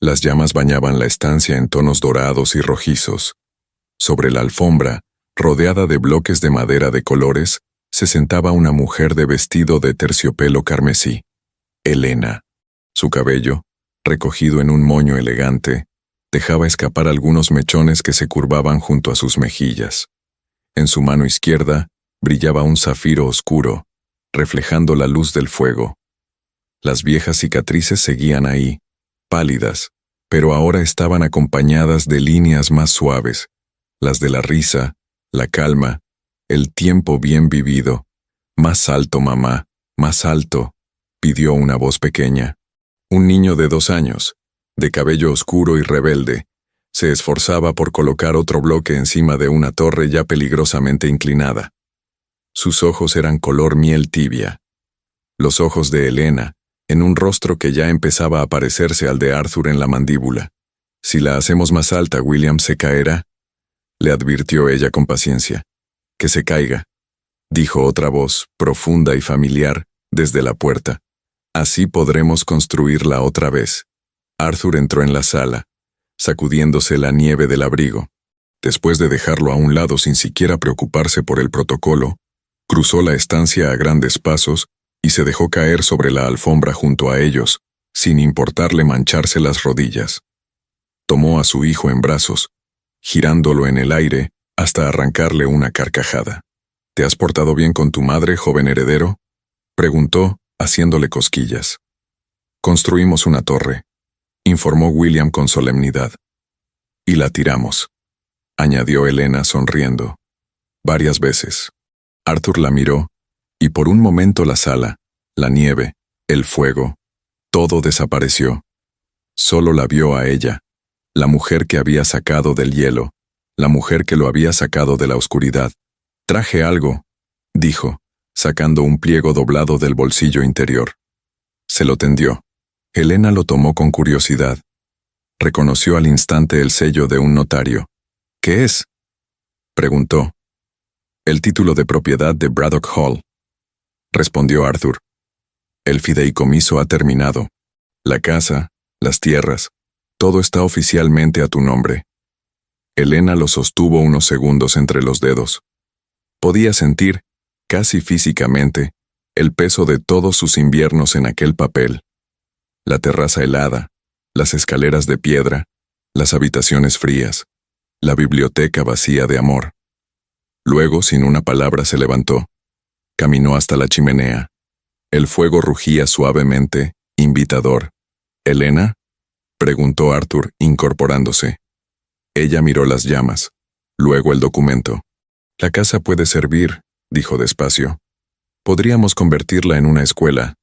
Las llamas bañaban la estancia en tonos dorados y rojizos. Sobre la alfombra, rodeada de bloques de madera de colores, se sentaba una mujer de vestido de terciopelo carmesí. Helena. Su cabello, recogido en un moño elegante, dejaba escapar algunos mechones que se curvaban junto a sus mejillas. En su mano izquierda brillaba un zafiro oscuro, reflejando la luz del fuego. Las viejas cicatrices seguían ahí, pálidas, pero ahora estaban acompañadas de líneas más suaves, las de la risa, la calma, el tiempo bien vivido. Más alto, mamá, más alto, pidió una voz pequeña. Un niño de 2 años, de cabello oscuro y rebelde, se esforzaba por colocar otro bloque encima de una torre ya peligrosamente inclinada. Sus ojos eran color miel tibia. Los ojos de Elena, en un rostro que ya empezaba a parecerse al de Arthur en la mandíbula. Si la hacemos más alta, William se caerá, le advirtió ella con paciencia. Que se caiga, dijo otra voz, profunda y familiar, desde la puerta. Así podremos construirla otra vez. Arthur entró en la sala, sacudiéndose la nieve del abrigo. Después de dejarlo a un lado sin siquiera preocuparse por el protocolo, cruzó la estancia a grandes pasos y se dejó caer sobre la alfombra junto a ellos, sin importarle mancharse las rodillas. Tomó a su hijo en brazos, girándolo en el aire hasta arrancarle una carcajada. ¿Te has portado bien con tu madre, joven heredero?, preguntó, haciéndole cosquillas. Construimos una torre, informó William con solemnidad. Y la tiramos, añadió Elena sonriendo. Varias veces. Arthur la miró, y por un momento la sala, la nieve, el fuego, todo desapareció. Solo la vio a ella, la mujer que había sacado del hielo, la mujer que lo había sacado de la oscuridad. Traje algo, dijo, sacando un pliego doblado del bolsillo interior. Se lo tendió. Elena lo tomó con curiosidad. Reconoció al instante el sello de un notario. ¿Qué es?, preguntó. El título de propiedad de Braddock Hall, respondió Arthur. El fideicomiso ha terminado. La casa, las tierras, todo está oficialmente a tu nombre. Elena lo sostuvo unos segundos entre los dedos. Podía sentir, casi físicamente, el peso de todos sus inviernos en aquel papel. La terraza helada, las escaleras de piedra, las habitaciones frías, la biblioteca vacía de amor. Luego, sin una palabra, se levantó. Caminó hasta la chimenea. El fuego rugía suavemente, invitador. ¿Elena?, preguntó Arthur, incorporándose. Ella miró las llamas, luego el documento. La casa puede servir, dijo despacio. Podríamos convertirla en una escuela,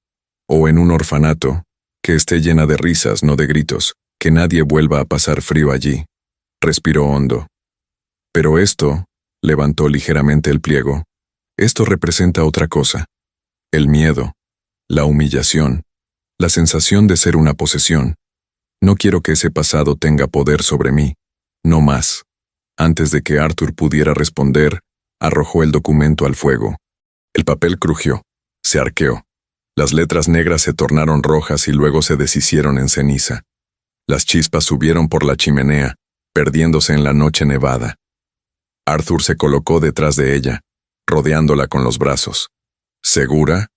o en un orfanato, que esté llena de risas, no de gritos, que nadie vuelva a pasar frío allí. Respiró hondo. Pero esto, levantó ligeramente el pliego, esto representa otra cosa. El miedo, la humillación, la sensación de ser una posesión. No quiero que ese pasado tenga poder sobre mí, no más. Antes de que Arthur pudiera responder, arrojó el documento al fuego. El papel crujió, se arqueó. Las letras negras se tornaron rojas y luego se deshicieron en ceniza. Las chispas subieron por la chimenea, perdiéndose en la noche nevada. Arthur se colocó detrás de ella, rodeándola con los brazos. ¿Segura?,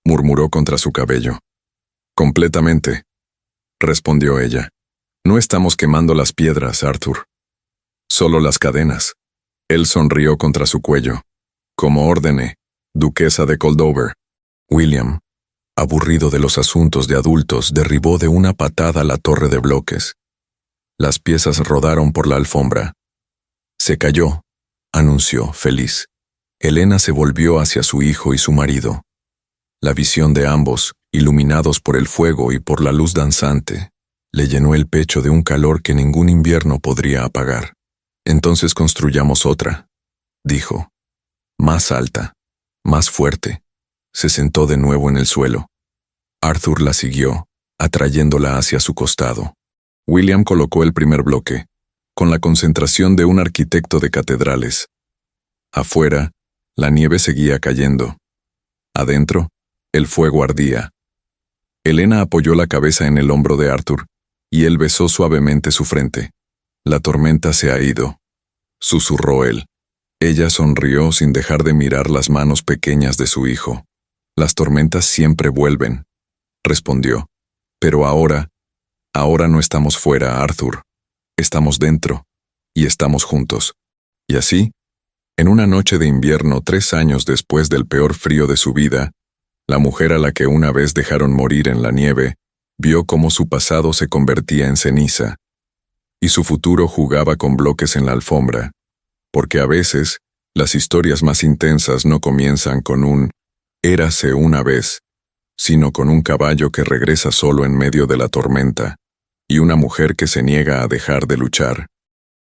murmuró contra su cabello. Completamente, respondió ella. No estamos quemando las piedras, Arthur. Solo las cadenas. Él sonrió contra su cuello. Como ordené, duquesa de Coldover. William, aburrido de los asuntos de adultos, derribó de una patada la torre de bloques. Las piezas rodaron por la alfombra. Se cayó, anunció, feliz. Elena se volvió hacia su hijo y su marido. La visión de ambos, iluminados por el fuego y por la luz danzante, le llenó el pecho de un calor que ningún invierno podría apagar. Entonces construyamos otra, dijo. Más alta, más fuerte. Se sentó de nuevo en el suelo. Arthur la siguió, atrayéndola hacia su costado. William colocó el primer bloque, con la concentración de un arquitecto de catedrales. Afuera, la nieve seguía cayendo. Adentro, el fuego ardía. Elena apoyó la cabeza en el hombro de Arthur, y él besó suavemente su frente. La tormenta se ha ido, susurró él. Ella sonrió sin dejar de mirar las manos pequeñas de su hijo. Las tormentas siempre vuelven, respondió. Pero ahora no estamos fuera, Arthur. estamos dentro, y estamos juntos. Y así, en una noche de invierno 3 años después del peor frío de su vida, la mujer a la que una vez dejaron morir en la nieve, vio cómo su pasado se convertía en ceniza, y su futuro jugaba con bloques en la alfombra, porque a veces, las historias más intensas no comienzan con un «érase una vez», sino con un caballo que regresa solo en medio de la tormenta, y una mujer que se niega a dejar de luchar.